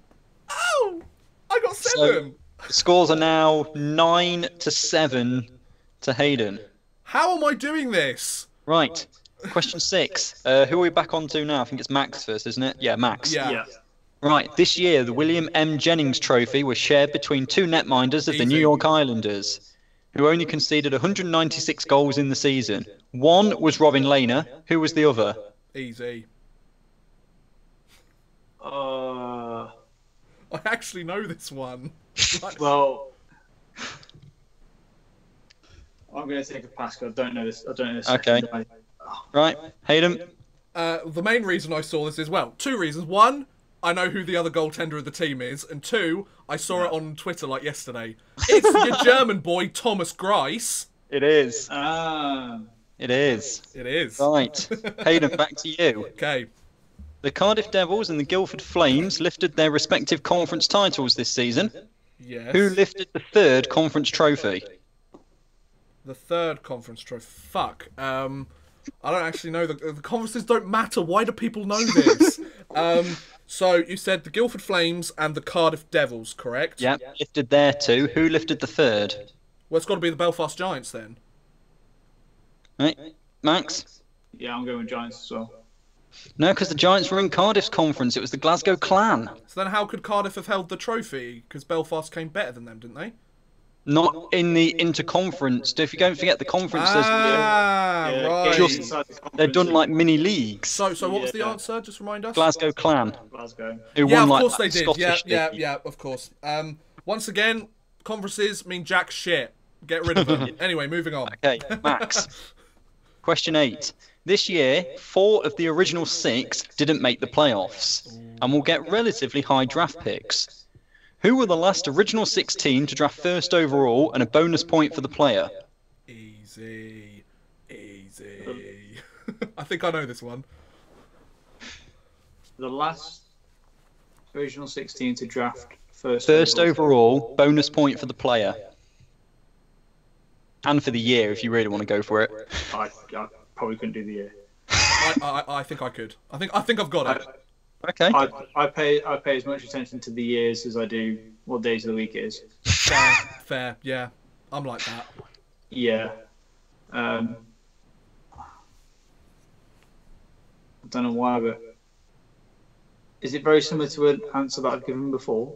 I got 7! So the scores are now 9-7 to Hayden. How am I doing this? Right, question 6. Who are we back on to now? I think it's Max first, isn't it? Yeah, Max. Yeah. Right, this year the William M. Jennings Trophy was shared between 2 netminders of the New York Islanders, who only conceded 196 goals in the season. One was Robin Lehner. Who was the other? Easy. I I actually know this one. Well, I'm going to take a pass because I don't know this. Okay. Right, Hayden. The main reason I saw this is, well, 2 reasons. 1, I know who the other goaltender of the team is, and 2, I saw it on Twitter like yesterday. It's your German boy, Thomas Greiss. It is. It is. It is. Right. Hayden, back to you. Okay. The Cardiff Devils and the Guildford Flames lifted their respective conference titles this season. Yes. Who lifted the 3rd conference trophy? The 3rd conference trophy. Fuck. I don't actually know. The conferences don't matter. Why do people know this? So you said the Guildford Flames and the Cardiff Devils, correct? Yeah, lifted their 2. Who lifted the 3rd? Well, it's got to be the Belfast Giants then. Right, Max? Yeah, I'm going with Giants as well. No, because the Giants were in Cardiff's conference. It was the Glasgow Clan. So then how could Cardiff have held the trophy? Because Belfast came better than them, didn't they? Not in the interconference. If you don't forget, the conference right. They're done like mini leagues. So what was the answer? Just remind us. Glasgow Clan. Glasgow. Who Yeah, won, of like, course they that did. Scottish Yeah, league. of course. Once again, conferences mean jack shit. Get rid of them. Anyway, moving on. Okay, Max. Question 8. This year, 4 of the original 6 didn't make the playoffs, and will get relatively high draft picks. Who were the last original 6 team to draft 1st overall and a bonus point for the player? Easy. I think I know this one. The last original 16 to draft first overall, bonus point for the player. And for the year, if you really want to go for it. I probably couldn't do the year. I think I could. I think I've got it. Okay. I pay as much attention to the years as I do what days of the week it is. Fair. Yeah, I'm like that. Yeah. I don't know why, but is it very similar to an answer that I've given before?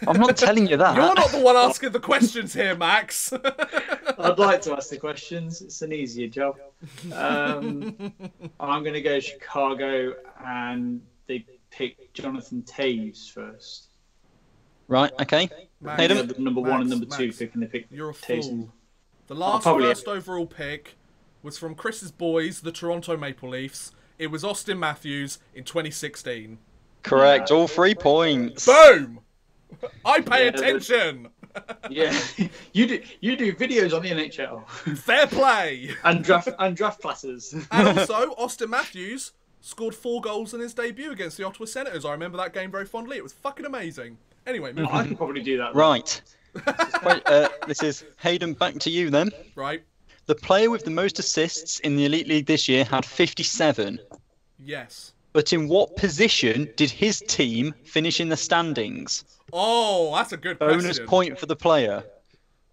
I'm not telling you that. You're not the one asking the questions here, Max. I'd like to ask the questions. It's an easier job. I'm going to go Chicago, and they pick Jonathan Taves first. Right, okay. Max, Number 1 and number 2 Max, pick, and they pick you're a Taves. fool. The last first overall pick was from Chris's boys, the Toronto Maple Leafs. It was Austin Matthews in 2016. Correct, all 3 points. Boom! I pay attention. Yeah, you do videos on the NHL. Fair play. and draft classes. And also, Austin Matthews scored 4 goals in his debut against the Ottawa Senators. I remember that game very fondly. It was fucking amazing. Anyway, moving I on. could probably do that. Right. This is Hayden, back to you then. Right. The player with the most assists in the Elite League this year had 57. Yes. But in what position did his team finish in the standings? Oh, that's a good Bonus question. point for the player.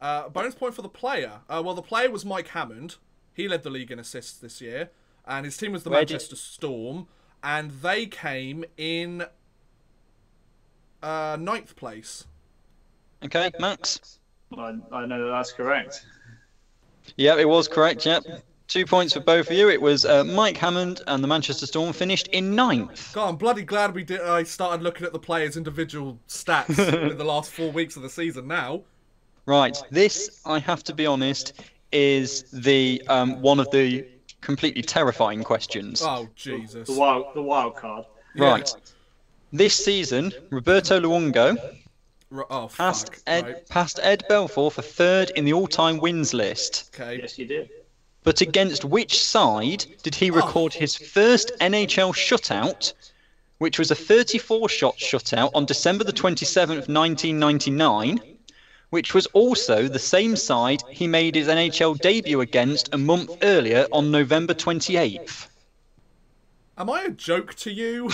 Bonus point for the player. Well, the player was Mike Hammond. He led the league in assists this year. And his team was the Manchester Storm. And they came in 9th place. Okay, Max? I know that's correct. Yeah, it was correct, yep. 2 points for both of you. It was Mike Hammond and the Manchester Storm finished in 9th. God, I'm bloody glad I started looking at the players' individual stats in the last 4 weeks of the season now. Right, this, I have to be honest, is the one of the completely terrifying questions. Oh, Jesus. The wild card. Right. Yeah. This season, Roberto Luongo passed Ed Belfour for 3rd in the all-time wins list. Okay. Yes, you did. But against which side did he record his first NHL shutout, which was a 34-shot shutout on December the 27th, 1999, which was also the same side he made his NHL debut against a month earlier on November 28th? Am I a joke to you?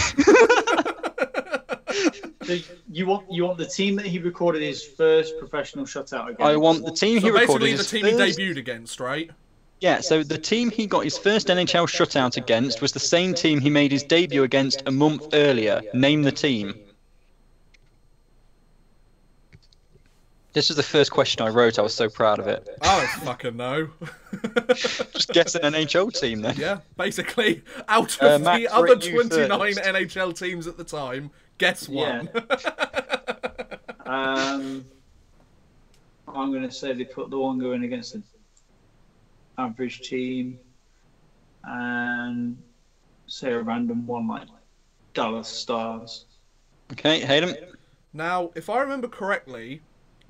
So you want the team that he recorded his first professional shutout against? I want the team he recorded his basically the team first... he debuted against, right? Yeah, so the team he got his first NHL shutout against was the same team he made his debut against a month earlier. Name the team. This was the first question I wrote. I was so proud of it. I don't fucking know. Just guess an NHL team then. Yeah, basically, out of Max, the other you 29 first. NHL teams at the time, guess one. I'm going to say they put Luongo in against an average team and say a random one like Dallas Stars. Okay, Hayden. Now, if I remember correctly,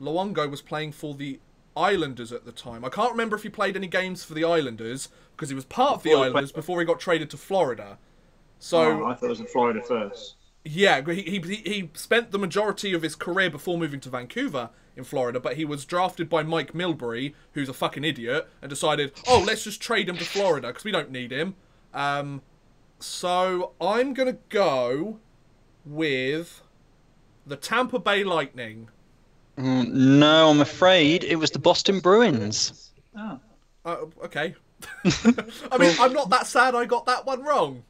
Luongo was playing for the Islanders at the time. I can't remember if he played any games for the Islanders, because he was part of the Islanders before he got traded to Florida. So I thought it was in Florida first. Yeah, he spent the majority of his career before moving to Vancouver in Florida, but he was drafted by Mike Milbury, who's a fucking idiot, and decided, oh, let's just trade him to Florida, because we don't need him. So I'm going to go with the Tampa Bay Lightning. No, I'm afraid it was the Boston Bruins. Oh. Okay. I mean, I'm not that sad I got that one wrong.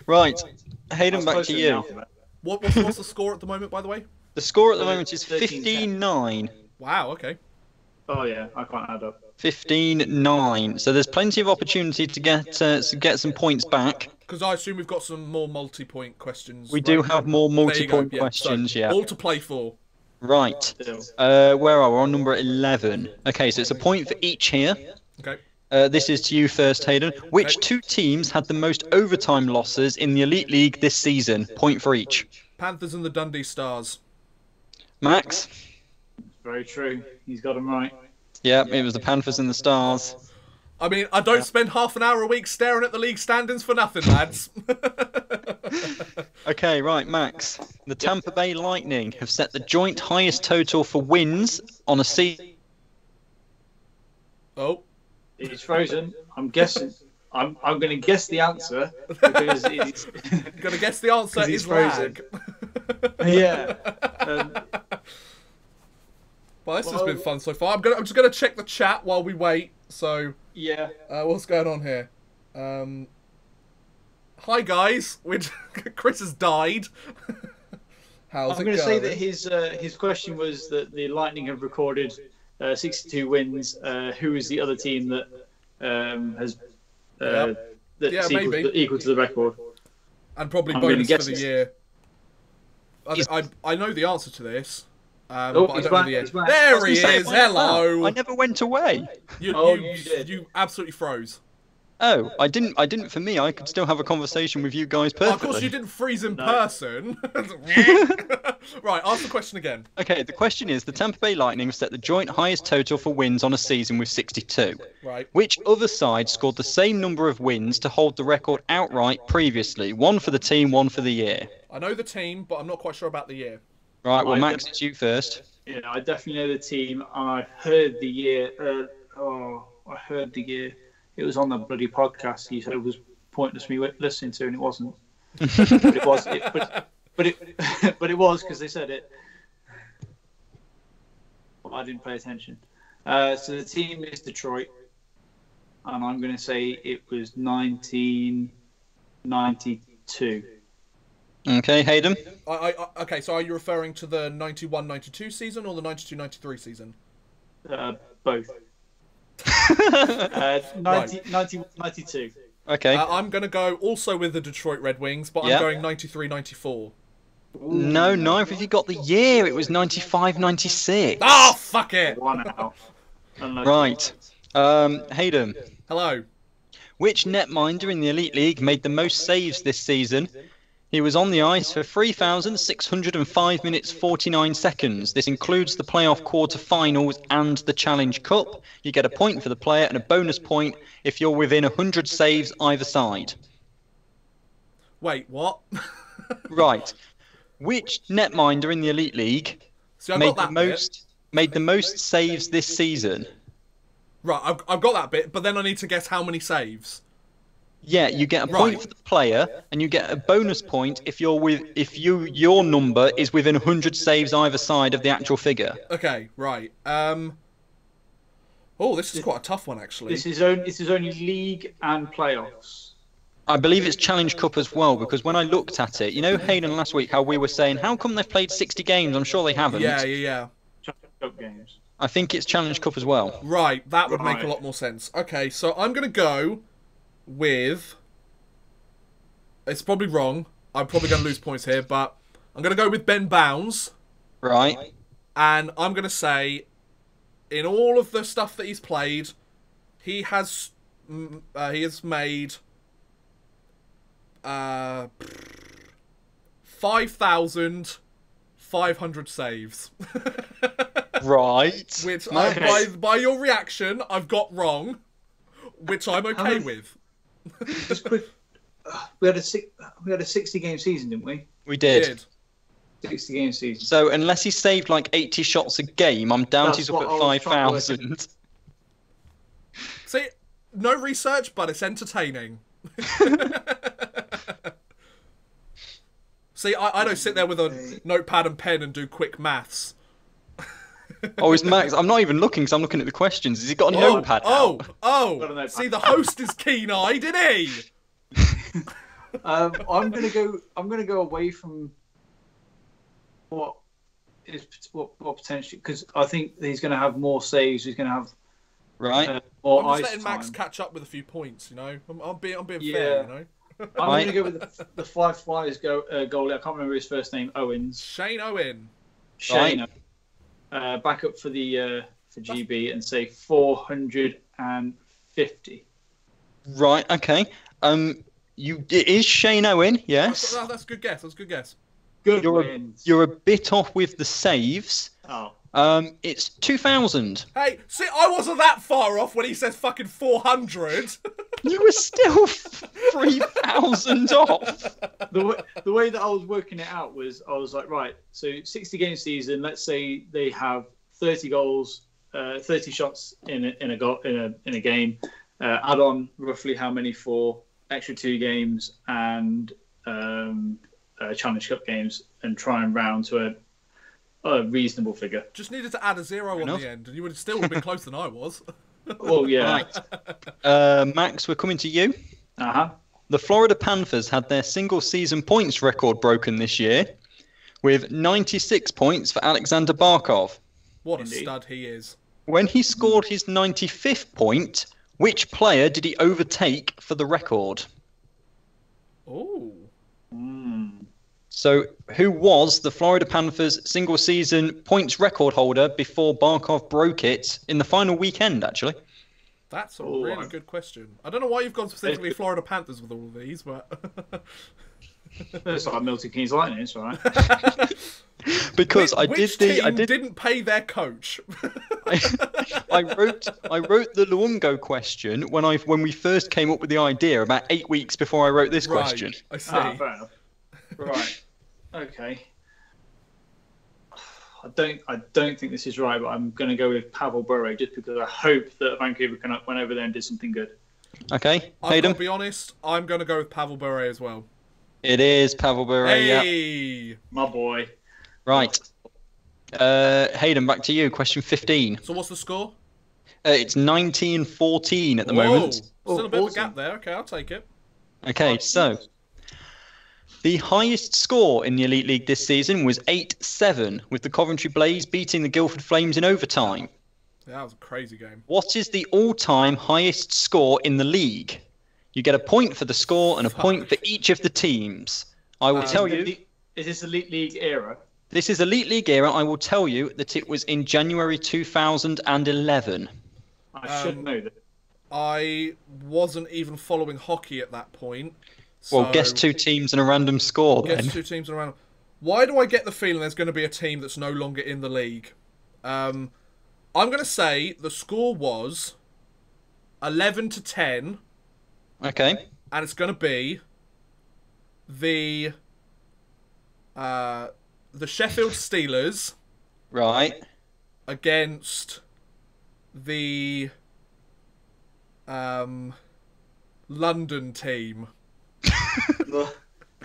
Right, Hayden, back to you. What's the score at the moment, by the way? The score at the moment is 15-9. Wow, okay. Oh, yeah, I can't add up. 15-9. So there's plenty of opportunity to get some points back. Because I assume we've got some more multi-point questions. We do have more multi-point questions, yeah. All to play for. Right. Where are we? We're on number 11. Okay, so it's a point for each here. Okay. This is to you first, Hayden. Which two teams had the most overtime losses in the Elite League this season? Point for each. Panthers and the Dundee Stars. Max? Very true. He's got them right. Yeah, it was the Panthers and the Stars. I mean, I don't spend half an hour a week staring at the league standings for nothing, lads. Okay, right, Max. The Tampa Bay Lightning have set the joint highest total for wins on a season. Oh. He's frozen. I'm guessing. I'm going to guess the answer because it's. Going to guess the answer is lag. Yeah. Well, this has been fun so far. I'm just gonna check the chat while we wait. So yeah. What's going on here? Hi guys. Chris has died. How's I'm it going? to say that his question was that the Lightning have recorded 62 wins. Who is the other team that has equal to the record? And probably bonus for the year. I know the answer to this. But I don't know the end. There he is! Hello! I never went away. You did. You absolutely froze. Oh, I didn't for me. I could still have a conversation with you guys perfectly. Of course you didn't freeze in person. Right, ask the question again. Okay, the question is, the Tampa Bay Lightning have set the joint highest total for wins on a season with 62. Right. Which other side scored the same number of wins to hold the record outright previously? One for the team, one for the year. I know the team, but I'm not quite sure about the year. Right, well, Max, it's you first. Yeah, I definitely know the team. I heard the year. I heard the year. It was on the bloody podcast. He said it was pointless me listening to, and it wasn't. But it was. But it was because they said it. Well, I didn't pay attention. So the team is Detroit, and I'm going to say it was 1992. Okay, Hayden. Okay, so are you referring to the 91-92 season or the 92-93 season? Both. 92. Okay. I'm going to go also with the Detroit Red Wings, but I'm going 93-94. No, neither of you got the year. It was 95-96. Oh, fuck it! 1 out. Right. Hayden. Hello. Which netminder in the Elite League made the most saves this season? He was on the ice for 3,605 minutes 49 seconds. This includes the playoff quarterfinals and the Challenge Cup. You get a point for the player and a bonus point if you're within 100 saves either side. Wait, what? Right. Which netminder in the Elite League made the most saves this season? Right, I've got that bit, but then I need to guess how many saves. Yeah, you get a point for the player, and you get a bonus point if your number is within 100 saves either side of the actual figure. Okay, right. Oh, this is quite a tough one, actually. This is only league and playoffs. I believe it's Challenge Cup as well, because when I looked at it, you know, Hayden, last week, how we were saying, how come they've played 60 games? I'm sure they haven't. Yeah. Challenge Cup games. I think it's Challenge Cup as well. Right, that would make a lot more sense. Okay, so I'm going to go with... It's probably wrong. I'm probably going to lose points here, but I'm going to go with Ben Bounds. Right. And I'm going to say, in all of the stuff that he's played, he has made 5,500 saves. Right. Which, by your reaction, I've got wrong, which I'm okay with. Just quick. We had a 60-game season, didn't we? We did. 60-game season. So unless he saved like 80 shots a game, I'm down to he's up at 5,000. See, no research, but it's entertaining. See, I don't sit there with a notepad and pen and do quick maths. Oh, is Max? I'm not even looking, because I'm looking at the questions. Has he got a notepad? See, the host is keen-eyed, isn't he? I'm gonna go away from what potentially, because I think he's gonna have more saves. He's gonna have more I'm just ice letting time. Max catch up with a few points. You know, I'm being fair. You know. I'm gonna go with the Five Flyers goalie. I can't remember his first name. Owens. Shane Owen. Shane. Back up for the for GB and say 450. Right. Okay. It is Shane Owen. Yes. That's a good guess. You're a bit off with the saves. Oh. It's 2,000. Hey, see, I wasn't that far off when he says fucking 400. You were still 3,000 off. The way that I was working it out was, I was like, right, so 60-game season. Let's say they have 30 goals, 30 shots in a game. Add on roughly how many for extra 2 games and Challenge Cup games, and try and round to a reasonable figure. Just needed to add a 0 on the end, and you would still have been closer than I was. Well, yeah. Right. Max, we're coming to you. The Florida Panthers had their single-season points record broken this year, with 96 points for Alexander Barkov. What a stud he is. When he scored his 95th point, which player did he overtake for the record? Oh. So, who was the Florida Panthers single-season points record holder before Barkov broke it in the final weekend, actually? That's a really good question. I don't know why you've gone specifically Florida Panthers with all of these, but... It's like Milton Keynes Lightning, it's all right. Because Which team didn't pay their coach? I wrote the Luongo question when we first came up with the idea about 8 weeks before I wrote this question. I see. Fair enough. Right. Okay. I don't think this is right, but I'm going to go with Pavel Bure just because I hope that Vancouver went over there and did something good. Okay, I've got Hayden. to be honest, I'm going to go with Pavel Bure as well. It is Pavel Bure. Hey! My boy. Right. Hayden, back to you. Question 15. So what's the score? It's 19-14 at the Whoa! moment. Still a bit of a awesome. gap there. Okay, I'll take it. Okay, so the highest score in the Elite League this season was 8-7, with the Coventry Blaze beating the Guildford Flames in overtime. Yeah, that was a crazy game. What is the all-time highest score in the league? You get a point for the score and a point for each of the teams. I will tell you. Is this Elite League era? This is Elite League era. I will tell you that it was in January 2011. I should know that. I wasn't even following hockey at that point. So Well, guess 2 teams and a random score then. guess 2 teams around. Why do I get the feeling there's going to be a team that's no longer in the league? I'm going to say the score was 11-10. Okay. And it's going to be the Sheffield Steelers Right. against the London team. There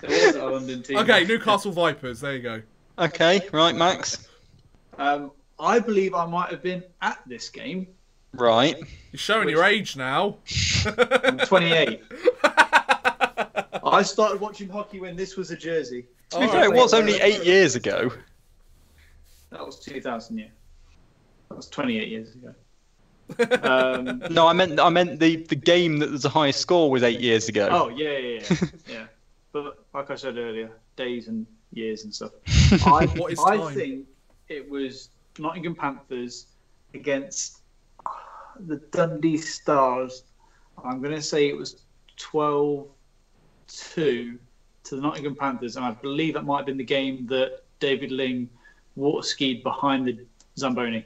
wasn't a London team. Okay, Newcastle Vipers. There you go. Okay. Right, Max. I believe I might have been at this game. Right. You're showing your age now. I'm 28. I started watching hockey when this was a jersey. To be fair, it was only 8 years ago. That was 2000, yeah. That was 28 years ago. No, I meant the game that was the highest score was 8 years ago. Oh, yeah. But like I said earlier, days and years and stuff. What is I time? think it was Nottingham Panthers against the Dundee Stars. I'm going to say it was 12-2 to the Nottingham Panthers, and I believe that might have been the game that David Ling water skied behind the Zamboni.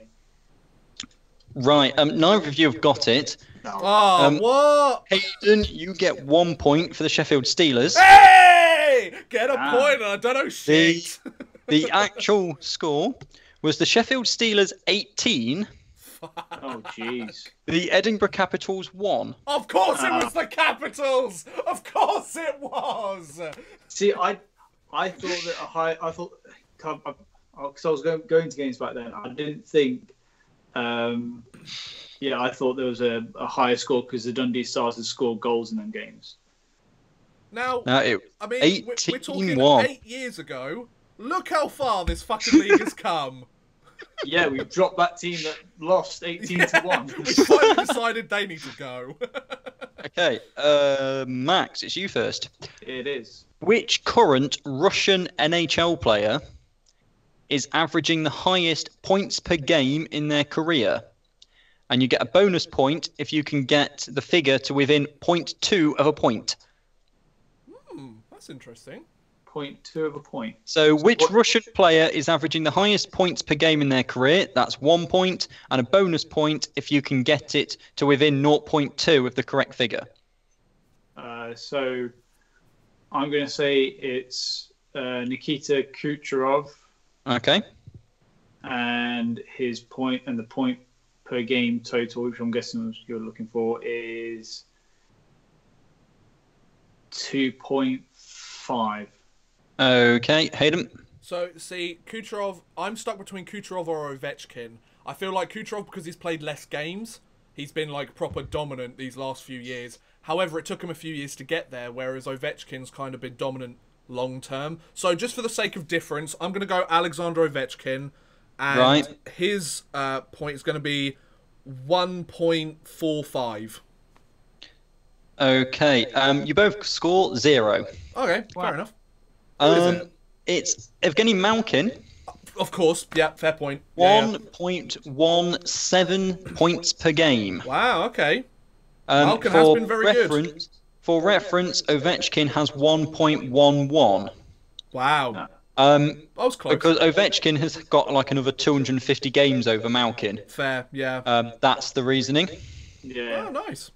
Right. Neither of you have got it. No. Oh, what? Hayden, you get 1 point for the Sheffield Steelers. Hey! Get a point. I don't know shit. The actual score was the Sheffield Steelers 18, Oh, jeez. the Edinburgh Capitals 1. Of course it was the Capitals. Of course it was. See, I thought that because I was going to games back then. I didn't think. I thought there was a higher score because the Dundee Stars had scored goals in them games. Now, I mean, we're talking 18-1. 8 years ago. Look how far this fucking league has come. Yeah, we dropped that team that lost 18-1. We finally decided they need to go. Okay, Max, it's you first. It is. Which current Russian NHL player is averaging the highest points per game in their career? And you get a bonus point if you can get the figure to within 0.2 of a point. That's interesting. 0.2 of a point. So which Russian player is averaging the highest points per game in their career? That's 1 point, and a bonus point if you can get it to within 0.2 of the correct figure. So I'm going to say it's Nikita Kucherov, Okay. and his point and the point per game total, which I'm guessing you're looking for, is 2.5. Okay, Hayden. So, see, Kucherov, I'm stuck between Kucherov or Ovechkin. I feel like Kucherov, because he's played less games, he's been, like, proper dominant these last few years. However, it took him a few years to get there, whereas Ovechkin's kind of been dominant long-term. So, just for the sake of difference, I'm going to go Alexander Ovechkin, and his point is going to be 1.45. Okay, you both score 0. Okay, fair enough. It's Evgeny Malkin. Of course, yeah, fair point. 1.17 points per game. Wow, okay. Malkin has been very good. For reference, Ovechkin has 1.11. Wow. I was close. Because Ovechkin has got like another 250 games over Malkin. Fair, yeah. That's the reasoning. Yeah. Oh, nice.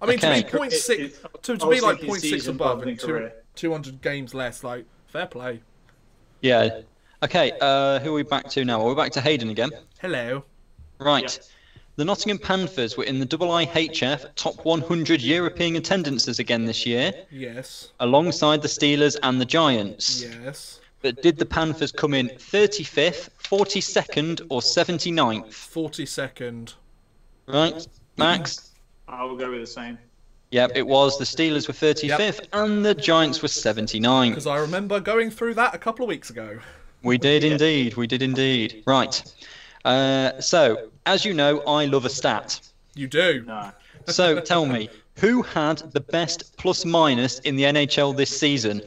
I mean, to be 0.6, to be like 0.6 above and 200 games less, like, fair play. Yeah. Okay, who are we back to now? We're back to Hayden again. Hello. Right. Yeah. The Nottingham Panthers were in the EIHL top 100 European attendances again this year, Yes. alongside the Steelers and the Giants. Yes. But did the Panthers come in 35th, 42nd, or 79th? 42nd. Right, Max? I will go with the same. Yep, it was. The Steelers were 35th, and the Giants were 79th. Because I remember going through that a couple of weeks ago. We did indeed. We did indeed. Right. So, as you know, I love a stat. You do. No. So, tell me, who had the best plus-minus in the NHL this season?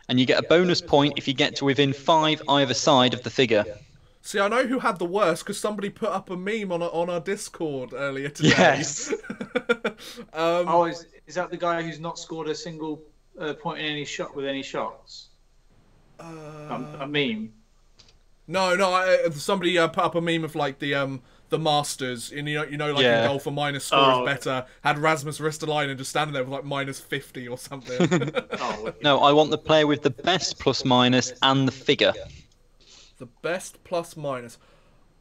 And you get a bonus point if you get to within 5 either side of the figure. See, I know who had the worst because somebody put up a meme on our Discord earlier today. Yes. Is that the guy who's not scored a single point in any shot with any shots? A meme. No. Somebody put up a meme of like the Masters, and like in golf, a minus score is better. Had Rasmus Ristolainen just standing there with like minus 50 or something. No, I want the player with the best plus-minus and the figure. The best plus minus.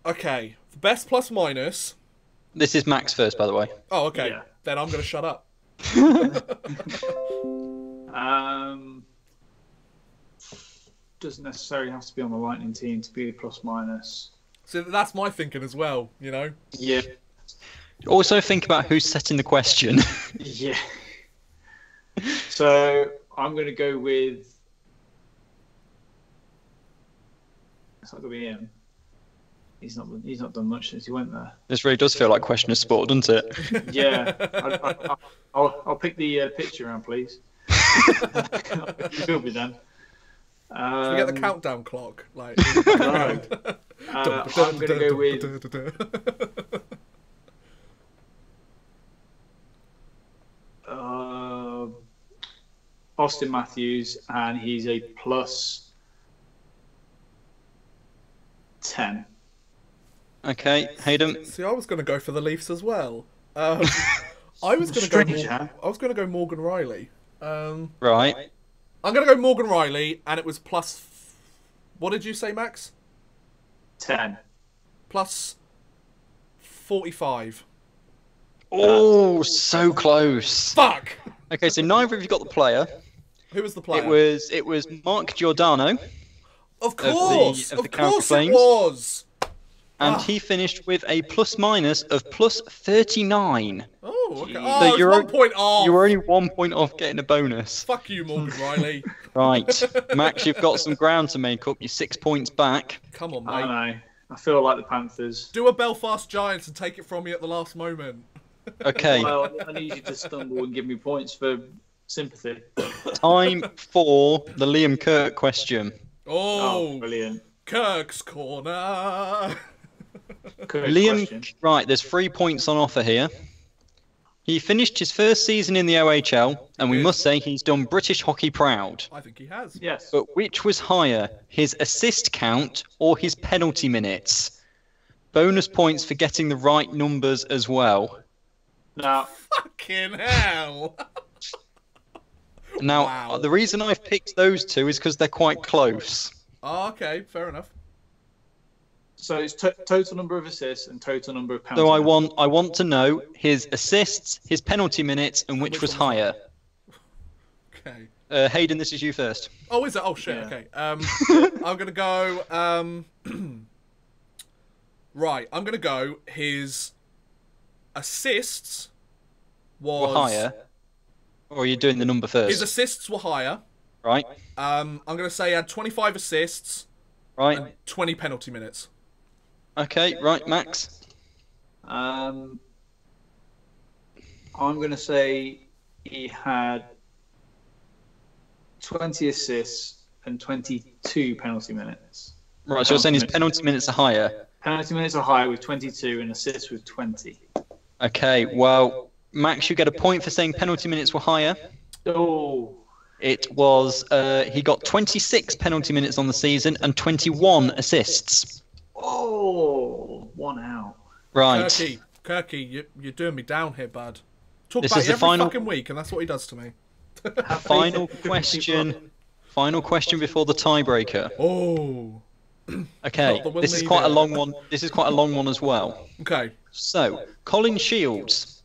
Okay, the best plus minus. This is Max first, by the way. Oh, okay. Yeah. Then I'm gonna shut up. Doesn't necessarily have to be on the Lightning team to be plus minus. So that's my thinking as well. You know. Yeah. Also, think about who's setting the question. Yeah. So I'm going to go with. It's not going to be him. He's not done much since he went there. This really does feel like question of sport, doesn't it? Yeah. I'll pick the picture around, please. You will be then. Should we get the countdown clock? Like. No. I'm going to go with. Austin Matthews, and he's a plus 10. Okay, Hayden. See, I was going to go for the Leafs as well. I was going to go Morgan Riley. Right. I'm going to go Morgan Riley, and it was plus. What did you say, Max? 10. Plus 45. Oh, so close. Fuck. Okay, so neither of you got the player. Who was the player? It was Mark Giordano. Of course, of the course Calgary it was. And he finished with a plus-minus of plus 39. Oh, okay. So Oh, you're 1 point off. You were only 1 point off getting a bonus. Fuck you, Morgan Riley. Right. Max, you've got some ground to make up. You're 6 points back. Come on, mate. I know. I feel like the Panthers. Do a Belfast Giants and take it from me at the last moment. Okay. Well, I need you to stumble and give me points for sympathy. Time for the Liam Kirk question. Oh, brilliant. Kirk's Corner. Liam, right, there's 3 points on offer here. He finished his first season in the OHL, and we must say he's done British hockey proud. I think he has. Yes. But which was higher, his assist count or his penalty minutes? Bonus points for getting the right numbers as well. Now, Fucking hell. Now, Wow. the reason I've picked those two is because they're quite close. Oh, okay, fair enough. so it's total number of assists and total number of penalties. So I want to know his assists, his penalty minutes, and which was higher. Okay. Hayden, this is you first. Oh, is it? Oh, shit, Yeah. okay. I'm going to go... right, I'm going to go his assists was... Or higher. Or are you doing the number first? His assists were higher. Right. I'm going to say he had 25 assists Right. and 20 penalty minutes. Okay, right, Max. I'm going to say he had 20 assists and 22 penalty minutes. Right, so you're saying his penalty minutes are higher? Penalty minutes are higher with 22 and assists with 20. Okay, well, Max, you get a point for saying penalty minutes were higher. Oh. It was, he got 26 penalty minutes on the season and 21 assists. Oh, 1 out. Right. Kirky, you're doing me down here, bud. Talk This about is it the every final- fucking week, and that's what he does to me. Final question before the tiebreaker. Oh. Okay, Well, this is need quite a it. long one. This is quite a long one as well. Okay. So, Colin Shields.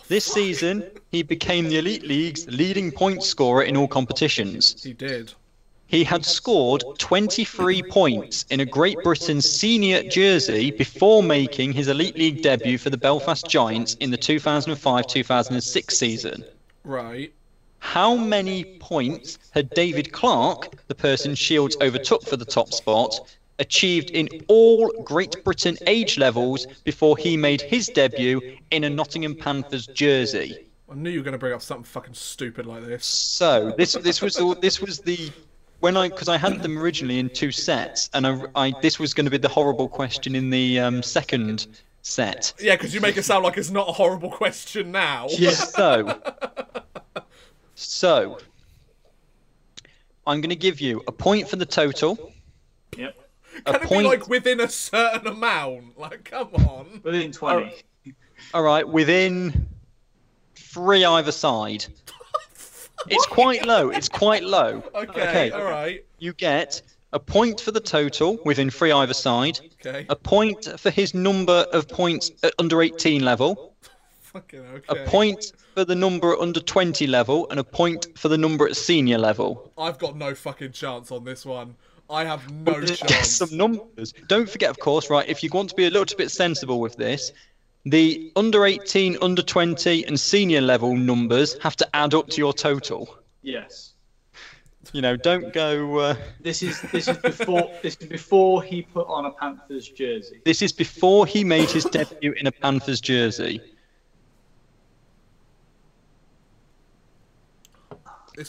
This season, he became the Elite League's leading point scorer in all competitions. He did. He had scored 23 points in a Great Britain senior jersey before making his Elite League debut for the Belfast Giants in the 2005-2006 season. Right. How many points had David Clark, the person Shields overtook for the top spot, achieved in all Great Britain age levels before he made his debut in a Nottingham Panthers jersey? I knew you were going to bring up something fucking stupid like this. So this was the because I had them originally in 2 sets, and this was going to be the horrible question in the second set. Yeah, because you make it sound like it's not a horrible question now. Yes. So I'm going to give you a point for the total. Yep. Can it be like within a certain amount? Like, come on. Within 20. All right, within 3 either side. It's quite low. It's quite low. Okay, all right. You get a point for the total within 3 either side. Okay. A point for his number of points at under 18 level. Fucking okay. A point for the number at under 20 level, and a point for the number at senior level. I've got no fucking chance on this one. I have no Get chance. some numbers. Don't forget, of course, right, if you want to be a little bit sensible with this, the under 18, under 20, and senior level numbers have to add up to your total. Yes. You know, don't go... This is before he put on a Panthers jersey. This is before he made his debut in a Panthers jersey.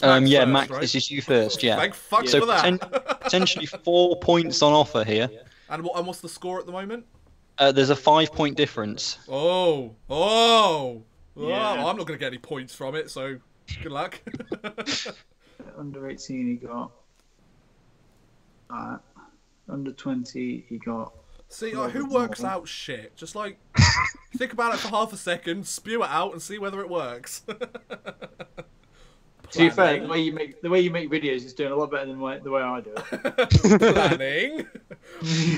Max yeah, first, Max, right? this is you first, yeah. Thank fuck So for that. potentially 4 points on offer here. And what's the score at the moment? There's a 5-point difference. Oh, Yeah. I'm not going to get any points from it, so good luck. Under 18 he got... under 20 he got... See, who works out shit? Just like, think about it for half a second, spew it out, and see whether it works. To be fair, the way you make videos is doing a lot better than the way I do it. Planning,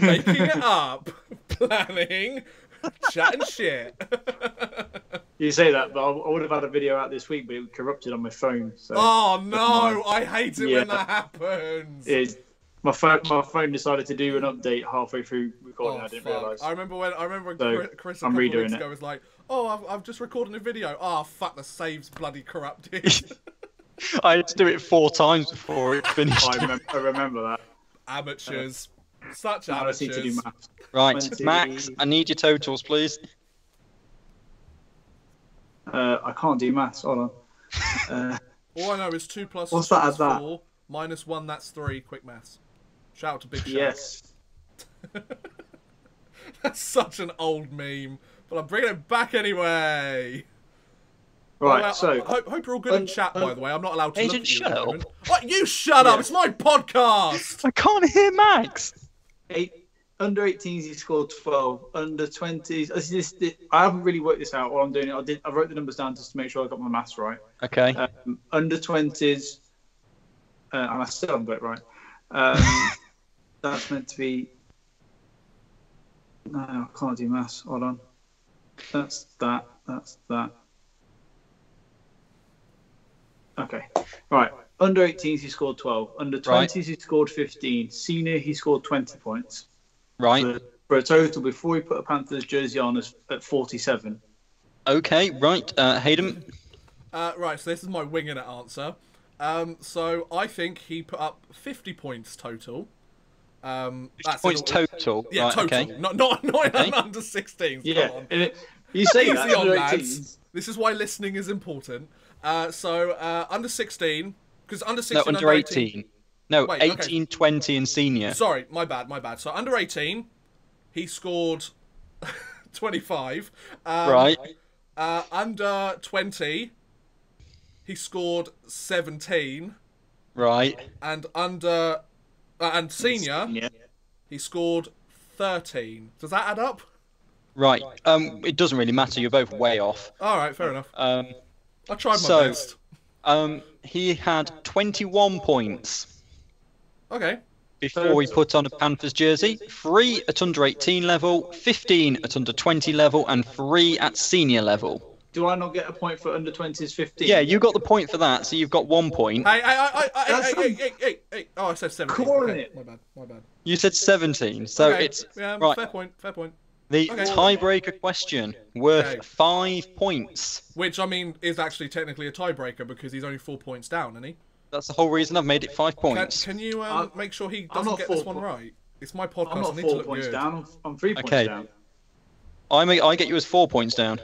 making it up, planning, chatting shit. You say that, but I would have had a video out this week, but it corrupted on my phone. So Oh no! I hate it when that happens. My phone decided to do an update halfway through recording. I didn't realise. I remember when So, Chris a I'm couple of redoing weeks it. ago was like, "Oh, I've just recorded a video. Oh fuck, the save's bloody corrupted." I had to do it 4 times before it finished. I remember that. Amateurs, such I just need to do amateurs. maths. Right, 20. Max, I need your totals, please. I can't do maths. Hold on. All I know is 2 plus What's 2 that is at that? 4, minus 1, that's 3. Quick maths. Shout out to Big Shout. Yes. That's such an old meme, but I'm bringing it back anyway. Right. Well, So I hope you're all good in chat, by the way. I'm not allowed to look Agent, at you shut at the up. moment. What? You shut up! It's my podcast! I can't hear Max. under 18s he scored 12. Under 20s, I haven't really worked this out. While I'm doing it, I wrote the numbers down just to make sure I got my maths right. Okay. Under 20s, and I still haven't got it right. That's meant to be. No, I can't do maths. Hold on. That's that. That's that. Okay. Right. Under 18s, he scored 12. Under 20s, he scored 15. Senior, he scored 20 points. Right. For a total, before he put a Panthers jersey on, at 47. Okay, right. Hayden? Right, so this is my winging it answer. So I think he put up 50 points total. 50 That's points in total. Yeah, right, total. Okay. Not Okay. under 16s. Yeah. Come on. And you say Easy that. on, Under lads. 18s. This is why listening is important. So under 16, because under 16, No, under 18. No, Wait, 18, okay. 20, and senior. Sorry, my bad. So under 18, he scored 25. Right. Under 20, he scored 17. Right. And under and senior, Yeah. he scored 13. Does that add up? Right. It doesn't really matter. You're both way off. All right, fair enough. I tried my so- best. He had 21 points Okay. before he put on a Panthers jersey. 3 at under 18 level, 15 at under 20 level, and 3 at senior level. Do I not get a point for under 20s 15? Yeah, you got the point for that, so you've got 1 point. Hey. Oh, I said 17. Okay, my bad. You said 17, so okay. it's... Yeah, right. Fair point. The tiebreaker question, worth 5 points. Which, I mean, is actually technically a tiebreaker because he's only 4 points down, isn't he? That's the whole reason I've made it 5 points. Can you make sure he doesn't get this one right? It's my podcast. I'm not 4 points down. I'm 3 points down. I get you as 4 points down.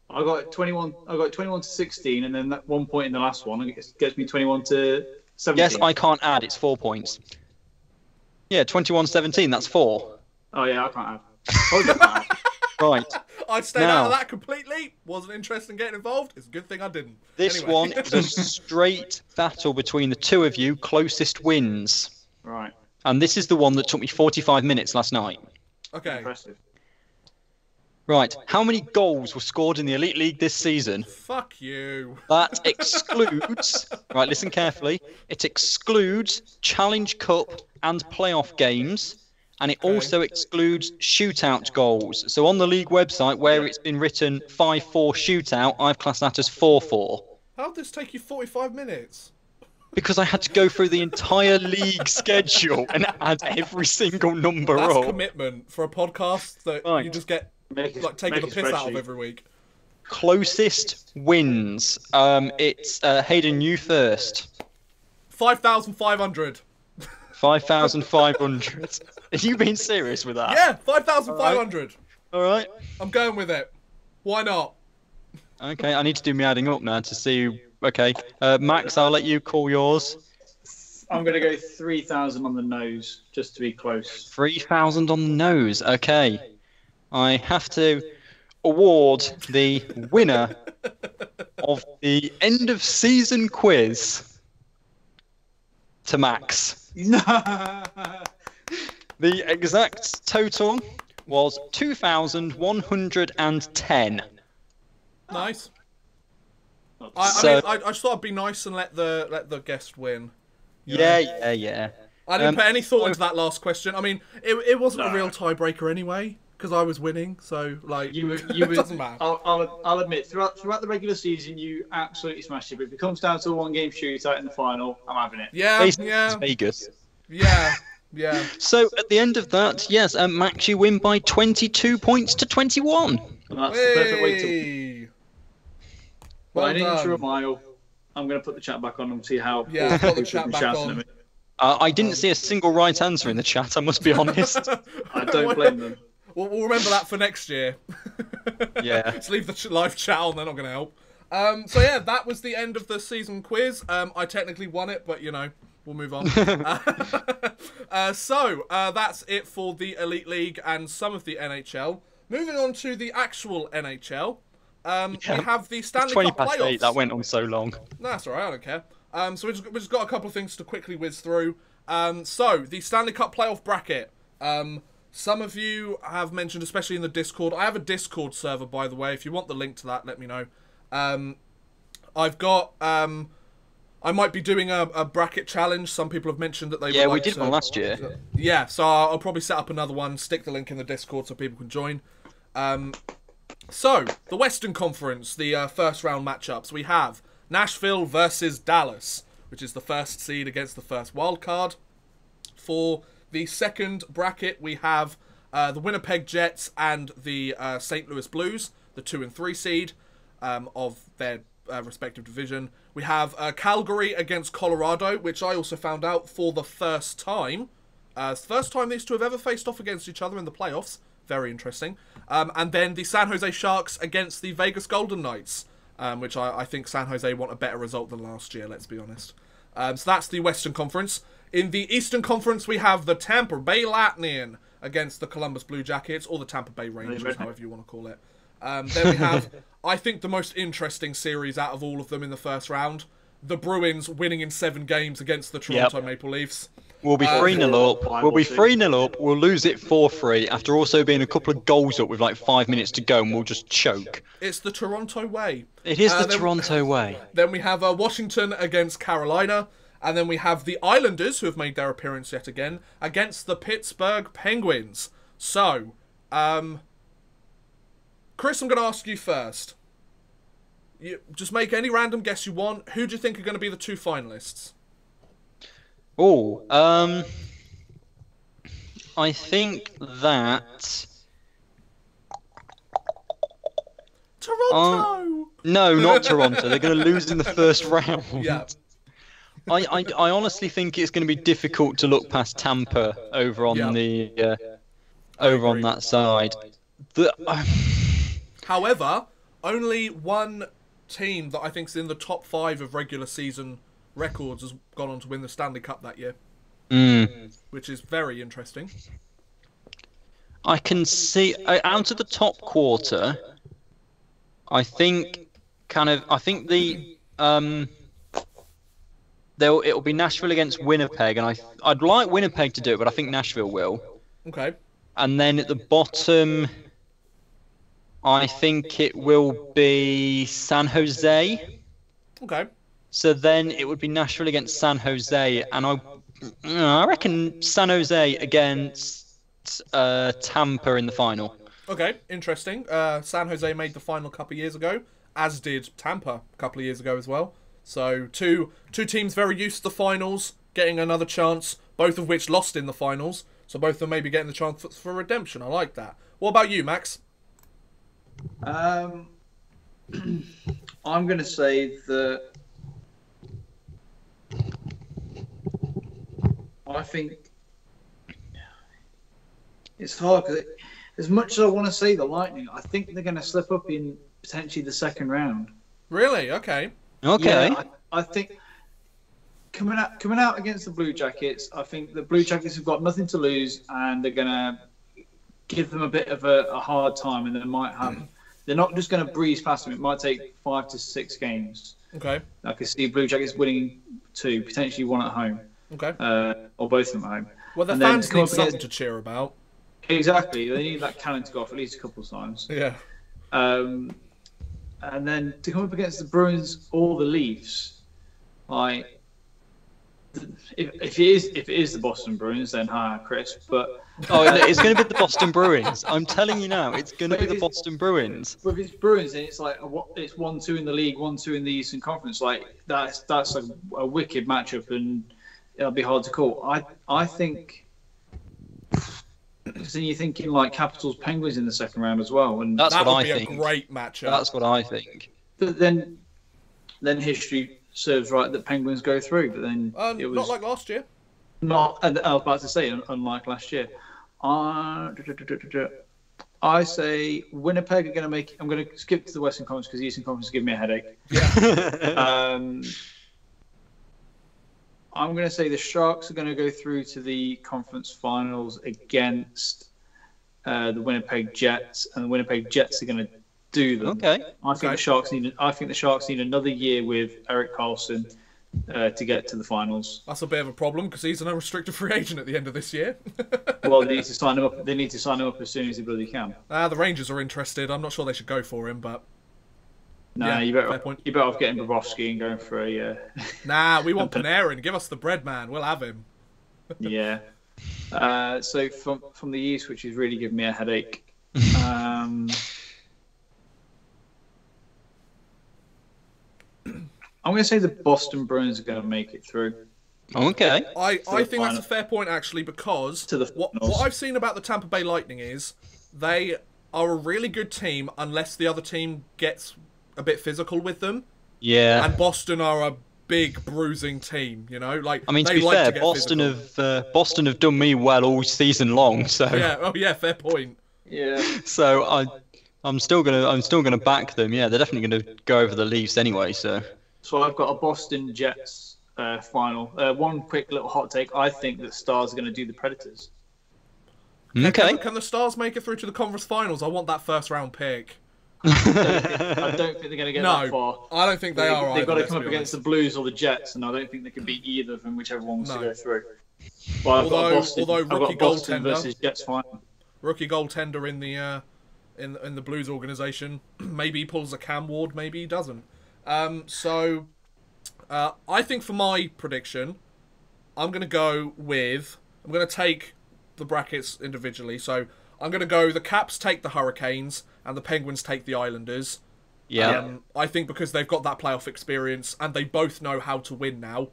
I got 21 to 16, and then that 1 point in the last one gets me 21 to 17. Yes, I can't add. It's 4 points. Yeah, 21-17. That's 4. Oh yeah, I can't add. Right. I'd stayed out of that completely. Wasn't interested in getting involved. It's a good thing I didn't. This one is a straight battle between the two of you. Closest wins. Right. And this is the one that took me 45 minutes last night. Okay. Impressive. Right. How many goals were scored in the Elite League this season? Fuck you. That excludes... right, listen carefully. It excludes Challenge Cup and playoff games. And it also excludes shootout goals. So on the league website, where it's been written 5-4 shootout, I've classed that as 4-4. How did this take you 45 minutes? Because I had to go through the entire league schedule and add every single number up. That's commitment for a podcast that you just get taking the piss out of every week. Closest wins. It's Hayden, you first. 5,500. 5,500. Are you being serious with that? Yeah, 5,500. All right. I'm going with it. Why not? Okay, I need to do my adding up now to see. Okay, Max, I'll let you call yours. I'm going to go 3,000 on the nose, just to be close. 3,000 on the nose. Okay. I have to award the winner of the end of season quiz to Max. The exact total was 2,110. Nice. I just thought I'd be nice and let the guest win. Yeah. I didn't put any thought into that last question. I mean, it wasn't a real tiebreaker anyway because I was winning. So like, it doesn't matter. I'll admit, throughout the regular season, you absolutely smashed it. But if it comes down to a one-game shootout in the final, I'm having it. Yeah. Vegas. Yeah. So at the end of that, yes, Max, you win by 22 points to 21. And that's the perfect way to. Well, I didn't a mile. I'm going to put the chat back on and see how. Yeah, put the chat back on. I didn't see a single right answer in the chat, I must be honest. I don't blame them. We'll remember that for next year. Yeah. Just leave the live chat on, they're not going to help. So yeah, that was the end of the season quiz. I technically won it, but we'll move on. So that's it for the Elite League and some of the NHL. Moving on to the actual NHL. We have the Stanley Cup playoffs. 8, that went on so long. No, that's alright, I don't care. So we've just got a couple of things to quickly whiz through. So, the Stanley Cup playoff bracket. Some of you have mentioned, especially in the Discord. I have a Discord server, by the way. If you want the link to that, let me know. I've got... I might be doing a bracket challenge. Some people have mentioned that they would like we did one last year. Yeah, so I'll probably set up another one, stick the link in the Discord so people can join. So, the Western Conference, the first round matchups. We have Nashville versus Dallas, which is the first seed against the first wild card. For the second bracket, we have the Winnipeg Jets and the St. Louis Blues, the 2 and 3 seed of their respective division. We have Calgary against Colorado, which I also found out for the first time. It's the first time these two have ever faced off against each other in the playoffs. Very interesting. And then the San Jose Sharks against the Vegas Golden Knights, which I think San Jose want a better result than last year, let's be honest. So that's the Western Conference. In the Eastern Conference, we have the Tampa Bay Lightning against the Columbus Blue Jackets, or the Tampa Bay Rangers, however you want to call it. Then we have, I think, the most interesting series out of all of them in the first round. The Bruins winning in 7 games against the Toronto Maple Leafs. We'll be 3-0 up. We'll be 3-0 up. We'll lose it 4-3 after also being a couple of goals up with like 5 minutes to go, and we'll just choke. It's the Toronto way. It is the Toronto way. Then we have Washington against Carolina, And then we have the Islanders, who have made their appearance yet again, against the Pittsburgh Penguins. So, Chris, I'm going to ask you first. You just make any random guess you want. Who do you think are going to be the 2 finalists? Oh, I think that... Toronto! No, not Toronto. They're going to lose in the first round. Yeah. I honestly think it's going to be difficult to look past Tampa over on on that side. However, only one team that I think is in the top 5 of regular season records has gone on to win the Stanley Cup that year, which is very interesting. I can see out of the top quarter. I think the it'll be Nashville against Winnipeg, and I'd like Winnipeg to do it, but I think Nashville will. Okay. And then at the bottom, I think it will be San Jose. Okay. So then it would be Nashville against San Jose, and I reckon San Jose against Tampa in the final. Okay, interesting. San Jose made the final a couple of years ago, as did Tampa a couple of years ago as well. So two teams very used to the finals, getting another chance, both of which lost in the finals. So both of them may be getting the chance for redemption. I like that. What about you, Max? I'm going to say that I think it's hard because as much as I want to say the Lightning, I think they're going to slip up in potentially the second round. Really? Okay. Okay. Yeah, I think coming out against the Blue Jackets, I think the Blue Jackets have got nothing to lose, and they're going to give them a bit of a hard time, and they might have. They're not just going to breeze past them. It might take 5 to 6 games. Okay. I could see Blue Jackets winning 2, potentially 1 at home. Okay. Or both of them at home. Well, the And fans then need something to cheer about. Exactly. They need that cannon to go off at least a couple of times. Yeah. And then to come up against the Bruins or the Leafs, like if it is the Boston Bruins, then hi, Chris. But it's going to be the Boston Bruins. I'm telling you now, it's going to be the Boston Bruins. With it's Bruins, then it's like it's 1-2 in the league, 1-2 in the Eastern Conference. Like that's a wicked matchup, and it'll be hard to call. I think. Because then you're thinking like Capitals Penguins in the second round as well, and That's that what would I be think. a great matchup. That's what I think. But then history serves right that Penguins go through. But then it was not like last year. not. And I was about to say, unlike last year, I say Winnipeg are going to make. I'm going to skip to the Western Conference because the Eastern Conference is giving me a headache. Yeah. I'm going to say the Sharks are going to go through to the conference finals against the Winnipeg Jets, and the Winnipeg Jets are going to do them. Okay. I think the Sharks need another year with Erik Karlsson to get to the finals. That's a bit of a problem because he's an unrestricted free agent at the end of this year. Well, they need to sign him up. They need to sign him up as soon as they bloody can. The Rangers are interested. I'm not sure they should go for him, but Nah, yeah, fair point. you better off getting Bobrovsky and going for a. Nah, we want Panarin. Give us the bread, man. We'll have him. Yeah. So from the East, which is really giving me a headache. I'm going to say the Boston Bruins are going to make it through. Okay. I think that's a fair point, actually, because what I've seen about the Tampa Bay Lightning is they are a really good team unless the other team gets a bit physical with them. Yeah. And Boston are a big bruising team, you know? Like, I mean, to they be like fair, get Boston have done me well all season long. So Yeah. Oh, yeah. Fair point. Yeah. So I'm still gonna back them. Yeah, they're definitely gonna go over the Leafs anyway. So I've got a Boston Jets final. One quick little hot take. I think that Stars are going to do the Predators. okay. Can the Stars make it through to the conference finals? I want that first round pick. I don't think they're going to get that far. I don't think they are. They've got to let's come up be against the honest. Blues or the Jets, and I don't think they can beat either of them, whichever one wants to No. go through. But I've got rookie Boston goaltender- versus Jets final. Rookie goaltender in the in the Blues organization. Maybe he pulls a Cam Ward, maybe he doesn't. So I think for my prediction, I'm going to take the brackets individually. So I'm going to go the Caps take the Hurricanes and the Penguins take the Islanders. Yeah. I think because they've got that playoff experience and they both know how to win now.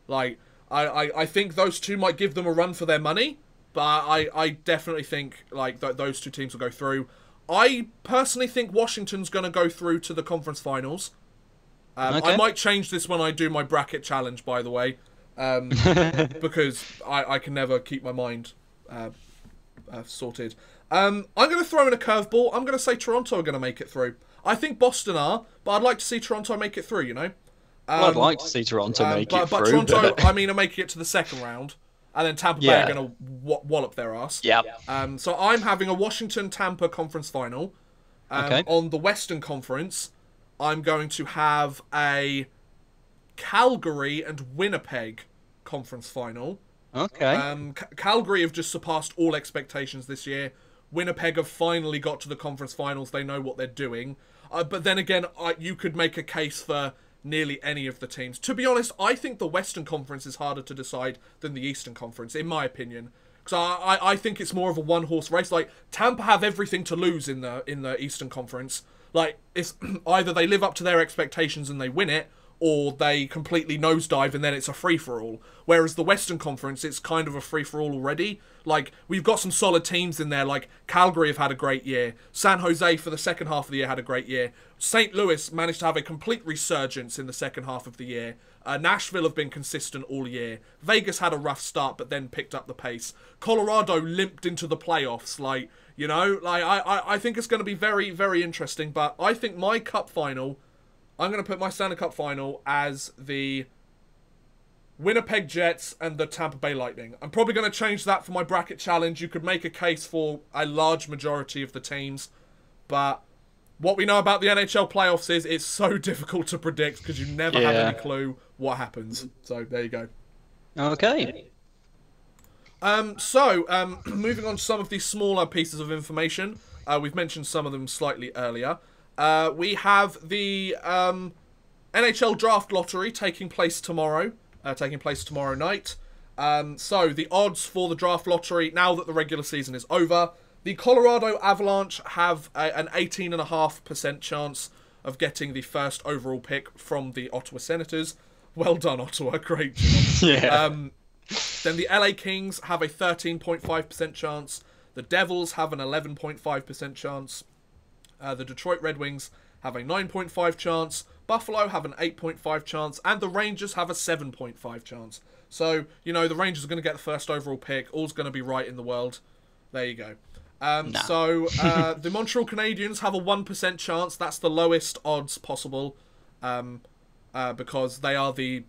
Like, I think those two might give them a run for their money, but I definitely think like those two teams will go through. I personally think Washington's going to go through to the conference finals. Okay. I might change this when I do my bracket challenge, by the way, because I can never keep my mind sorted. I'm going to throw in a curveball. I'm going to say Toronto are going to make it through. I think Boston are, but I'd like to see Toronto make it through, you know? Well, I'd like to see Toronto make it but through. Toronto, I mean, are making it to the second round, and then Tampa Bay are going to wallop their ass. Yeah. So I'm having a Washington-Tampa conference final. Okay. On the Western Conference, I'm going to have a Calgary and Winnipeg conference final. Okay. Calgary have just surpassed all expectations this year. Winnipeg have finally got to the conference finals. They know what they're doing. But then again, you could make a case for nearly any of the teams. To be honest, I think the Western Conference is harder to decide than the Eastern Conference, in my opinion. Because I think it's more of a one-horse race. Like, Tampa have everything to lose in the Eastern Conference. Like, it's either they live up to their expectations and they win it, or they completely nosedive and then it's a free-for-all. Whereas the Western Conference, it's kind of a free-for-all already. Like, we've got some solid teams in there, like Calgary have had a great year. San Jose, for the second half of the year, had a great year. St. Louis managed to have a complete resurgence in the second half of the year. Nashville have been consistent all year. Vegas had a rough start, but then picked up the pace. Colorado limped into the playoffs. Like, you know, like I think it's going to be very, very interesting. But I think my cup final, I'm going to put my Stanley Cup final as the Winnipeg Jets and the Tampa Bay Lightning. I'm probably going to change that for my bracket challenge. You could make a case for a large majority of the teams, but what we know about the NHL playoffs is it's so difficult to predict because you never have any clue what happens. So there you go. Okay. Moving on to some of these smaller pieces of information. We've mentioned some of them slightly earlier. We have the NHL Draft Lottery taking place tomorrow. Taking place tomorrow night. So the odds for the Draft Lottery, now that the regular season is over, the Colorado Avalanche have an 18.5% chance of getting the first overall pick from the Ottawa Senators. Well done, Ottawa. Great job. Yeah. Then the LA Kings have a 13.5% chance. The Devils have an 11.5% chance. The Detroit Red Wings have a 9.5 chance. Buffalo have an 8.5 chance. And the Rangers have a 7.5 chance. So, you know, the Rangers are going to get the first overall pick. All's going to be right in the world. There you go. So, the Montreal Canadiens have a 1% chance. That's the lowest odds possible. Because they are the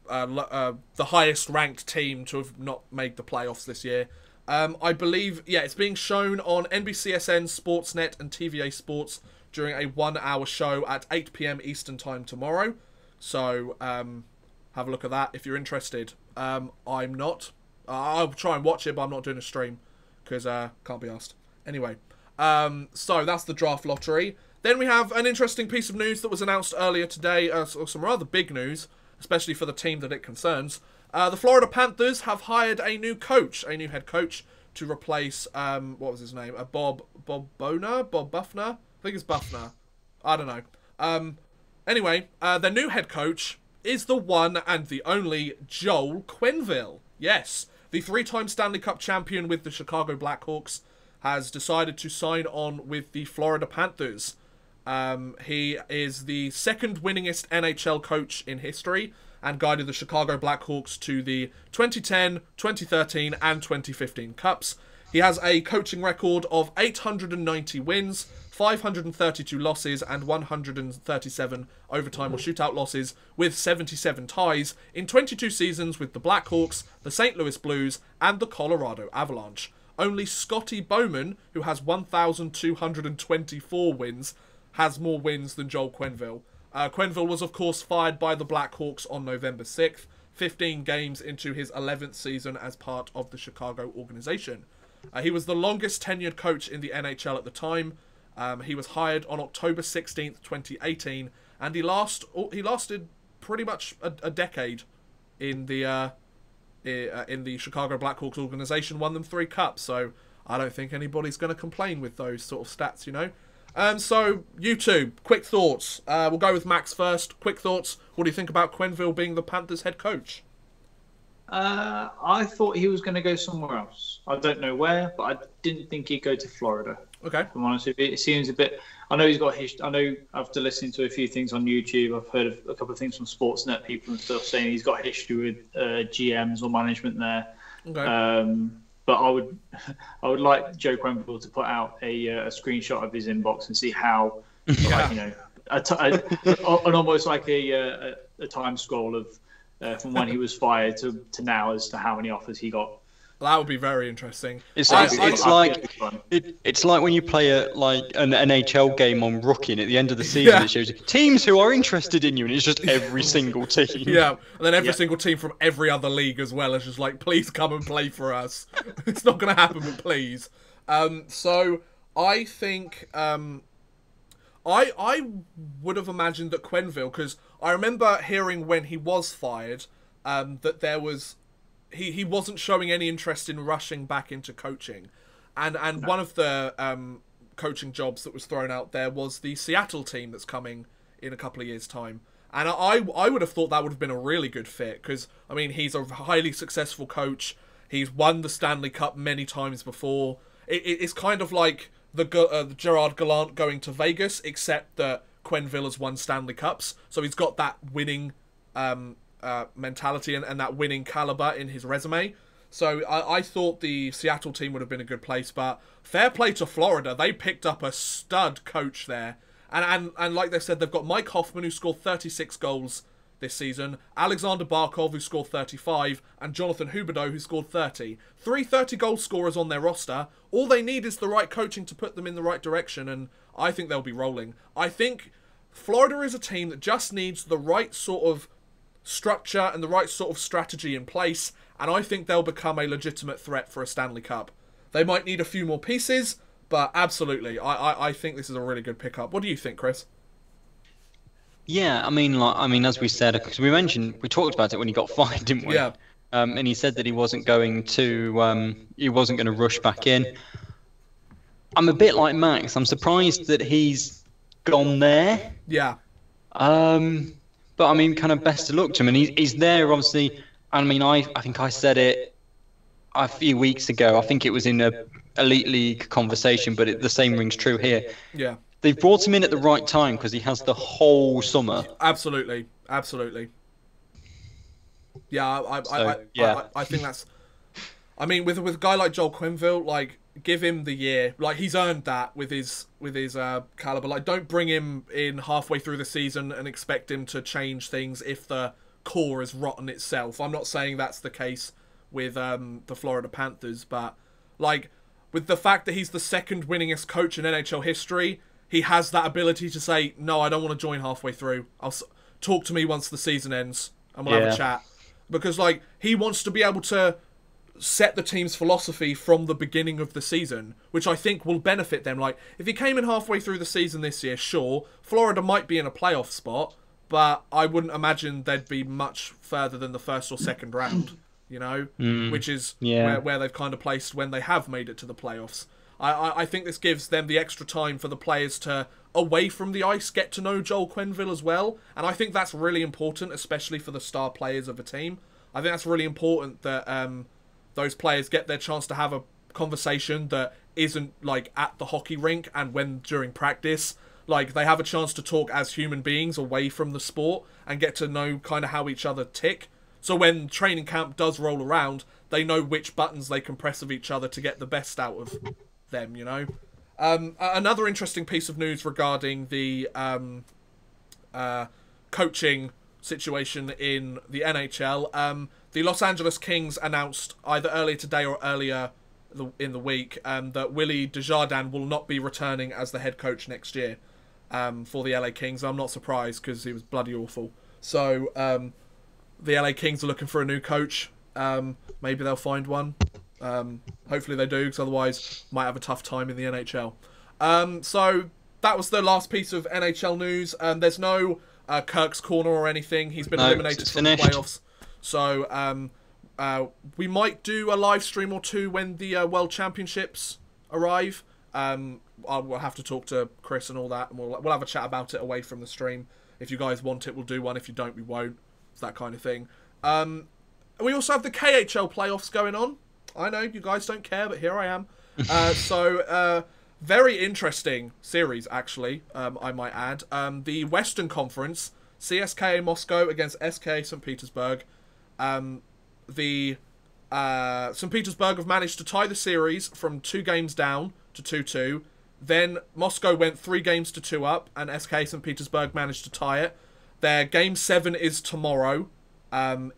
highest ranked team to have not made the playoffs this year. I believe, it's being shown on NBCSN, Sportsnet and TVA Sports during a 1-hour show at 8 PM Eastern Time tomorrow. So, have a look at that if you're interested. I'm not. I'll try and watch it, but I'm not doing a stream because can't be asked. Anyway, so that's the Draft Lottery. Then we have an interesting piece of news that was announced earlier today, some rather big news, especially for the team that it concerns. The Florida Panthers have hired a new head coach, to replace, what was his name? Bob Buffner? I think it's Buffner. I don't know. Anyway, their new head coach is the one and the only Joel Quenneville. Yes, the 3-time Stanley Cup champion with the Chicago Blackhawks has decided to sign on with the Florida Panthers. He is the second winningest NHL coach in history and guided the Chicago Blackhawks to the 2010, 2013 and 2015 Cups. He has a coaching record of 890 wins, 532 losses and 137 overtime or shootout losses, with 77 ties in 22 seasons with the Blackhawks, the St. Louis Blues and the Colorado Avalanche. Only Scotty Bowman, who has 1,224 wins, has more wins than Joel Quenneville. Quenneville was, of course, fired by the Blackhawks on November 6th, 15 games into his 11th season as part of the Chicago organization. He was the longest tenured coach in the NHL at the time. He was hired on October 16th, 2018, and he lasted pretty much a decade in the Chicago Blackhawks organization, won them 3 cups. So I don't think anybody's going to complain with those sort of stats, you know. So you two, quick thoughts. We'll go with Max first. Quick thoughts. What do you think about Quenneville being the Panthers head coach? I thought he was going to go somewhere else. I don't know where, but I didn't think he'd go to Florida. Okay. If I'm honest with you, it seems a bit. I know he's got history. I know after listening to a few things on YouTube, I've heard of a couple of things from Sportsnet people and stuff saying he's got history with GMs or management there. Okay. But I would like Joe Quenneville to put out a screenshot of his inbox and see how, like, you know, an almost like a time scroll of from when he was fired to now as to how many offers he got. That would be very interesting. It's like when you play an NHL game on Rookie, and at the end of the season it shows you teams who are interested in you, and it's just every single team. Yeah, and then every single team from every other league as well is just like, please come and play for us. It's not going to happen, but please. So I think I would have imagined that Quenneville, because I remember hearing when he was fired that there was. He wasn't showing any interest in rushing back into coaching. And one of the coaching jobs that was thrown out there was the Seattle team that's coming in a couple of years' time. And I would have thought that would have been a really good fit because, I mean, he's a highly successful coach. He's won the Stanley Cup many times before. It's kind of like the Gerard Gallant going to Vegas, except that Quenneville has won Stanley Cups. So he's got that winning mentality and that winning caliber in his resume. So I thought the Seattle team would have been a good place, but fair play to Florida. They picked up a stud coach there. And like they said, they've got Mike Hoffman, who scored 36 goals this season, Alexander Barkov, who scored 35, and Jonathan Huberdeau, who scored 30. 3 30-goal scorers on their roster. All they need is the right coaching to put them in the right direction, and I think they'll be rolling. I think Florida is a team that just needs the right sort of structure and the right sort of strategy in place, and I think they'll become a legitimate threat for a Stanley Cup. They might need a few more pieces, but absolutely, I think this is a really good pickup. What do you think, Chris? Yeah, I mean, as we said, because we talked about it when he got fired, didn't we? Yeah. And he said that he wasn't going to rush back in. I'm a bit like Max. I'm surprised that he's gone there. Yeah. But I mean, kind of best of luck to him, and he's there obviously. I mean, I think I said it a few weeks ago. I think it was in a Elite League conversation, but the same rings true here. Yeah. They've brought him in at the right time because he has the whole summer. Absolutely. Yeah, I think that's. I mean, with a guy like Joel Quenneville, like, give him the year. Like, he's earned that with his caliber. Like, don't bring him in halfway through the season and expect him to change things if the core is rotten itself. I'm not saying that's the case with the Florida Panthers, but like, with the fact that he's the second winningest coach in NHL history, he has that ability to say, no, I don't want to join halfway through. Talk to me once the season ends and we'll have a chat. Because, like, he wants to be able to set the team's philosophy from the beginning of the season, which I think will benefit them. Like, if he came in halfway through the season this year, sure, Florida might be in a playoff spot, but I wouldn't imagine they'd be much further than the first or second round, you know, which is where they've kind of placed when they have made it to the playoffs. I think this gives them the extra time for the players to, away from the ice, get to know Joel Quenneville as well. And I think that's really important, especially for the star players of a team. I think that's really important that those players get their chance to have a conversation that isn't like at the hockey rink and when during practice. Like, they have a chance to talk as human beings away from the sport and get to know kind of how each other tick. So when training camp does roll around, they know which buttons they can press of each other to get the best out of them, you know. Another interesting piece of news regarding the coaching situation in the NHL. The Los Angeles Kings announced either earlier today or earlier in the week that Willie Desjardins will not be returning as the head coach next year for the LA Kings. I'm not surprised because he was bloody awful. So the LA Kings are looking for a new coach. Maybe they'll find one. Hopefully they do, because otherwise might have a tough time in the NHL. So that was the last piece of NHL news. There's no Kirk's Corner or anything. He's been No, eliminated it's from the finished. playoffs. So we might do a live stream or two when the World Championships arrive. We'll have to talk to Chris and all that, and we'll have a chat about it away from the stream. If you guys want it, we'll do one. If you don't, we won't. It's that kind of thing. We also have the KHL playoffs going on. I know you guys don't care, but here I am. Very interesting series, actually, I might add. The Western Conference, CSKA Moscow against SKA St. Petersburg. St. Petersburg have managed to tie the series from 2 games down to 2-2. Then Moscow went 3 games to 2 up, and SKA St. Petersburg managed to tie it. Their Game 7 is tomorrow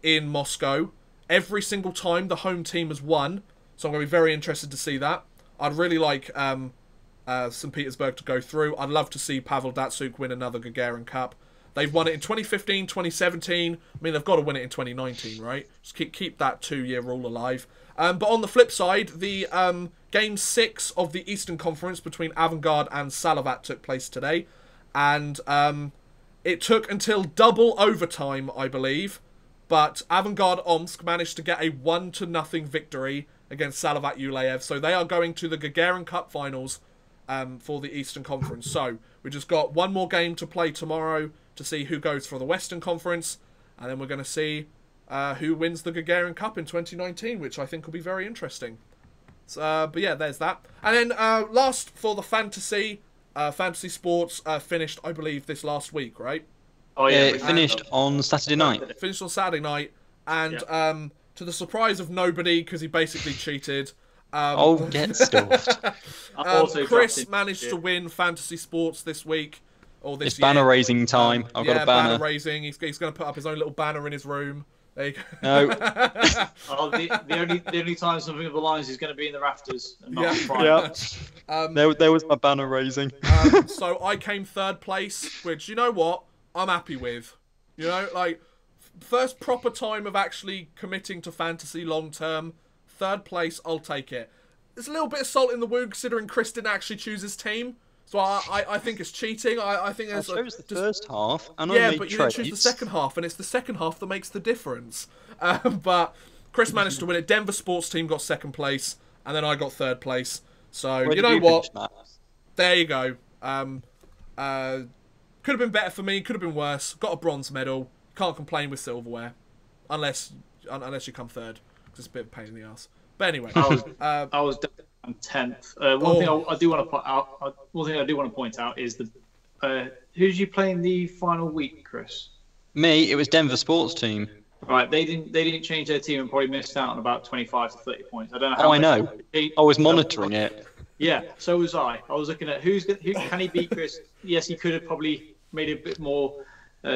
in Moscow. Every single time the home team has won, so I'm going to be very interested to see that. I'd really like St. Petersburg to go through. I'd love to see Pavel Datsuk win another Gagarin Cup. They've won it in 2015, 2017. I mean, they've got to win it in 2019, right? Just keep that 2-year rule alive. But on the flip side, the Game 6 of the Eastern Conference between Avangard and Salavat took place today. And it took until double overtime, I believe. But Avangard Omsk managed to get a 1-0 victory against Salavat Yuleev. So they are going to the Gagarin Cup finals for the Eastern Conference. So we just got one more game to play tomorrow to see who goes for the Western Conference. And then we're going to see who wins the Gagarin Cup in 2019, which I think will be very interesting. So, but yeah, there's that. And then last for the fantasy sports finished, I believe, this last week, right? Oh yeah, It finished on Saturday night. Finished on Saturday night, and to the surprise of nobody, because he basically cheated. Get stuffed. Chris managed to win fantasy sports this week, or this It's year. banner raising time. I've got a banner. Raising. He's going to put up his own little banner in his room. There you go. No. The only time something of the lines is going to be in the rafters and not front. There was my banner raising. So I came 3rd place, which, you know what, I'm happy with. You know, like, first proper time of actually committing to fantasy long term. 3rd place, I'll take it. There's a little bit of salt in the wound considering Chris didn't actually choose his team. So I think it's cheating. I think there's chose the first half, and yeah, I made but you trades. didn't choose the second half, and it's the second half that makes the difference. But Chris managed to win it. Denver Sports Team got 2nd place, and then I got 3rd place. So Where you did know what? finish, Matt? There you go. Could have been better for me. Could have been worse. Got a bronze medal. Can't complain with silverware, unless you come 3rd, because it's a bit of a pain in the ass. But anyway, I was 10th. One thing I do want to point out is the who did you play in the final week, Chris? Me, it was Denver Sports Team. Right, they didn't change their team and probably missed out on about 25 to 30 points. I don't know how. Oh, I know. I was monitoring it. Yeah, so was I. I was looking at who can he beat Chris. Yes, he could have probably made it a bit more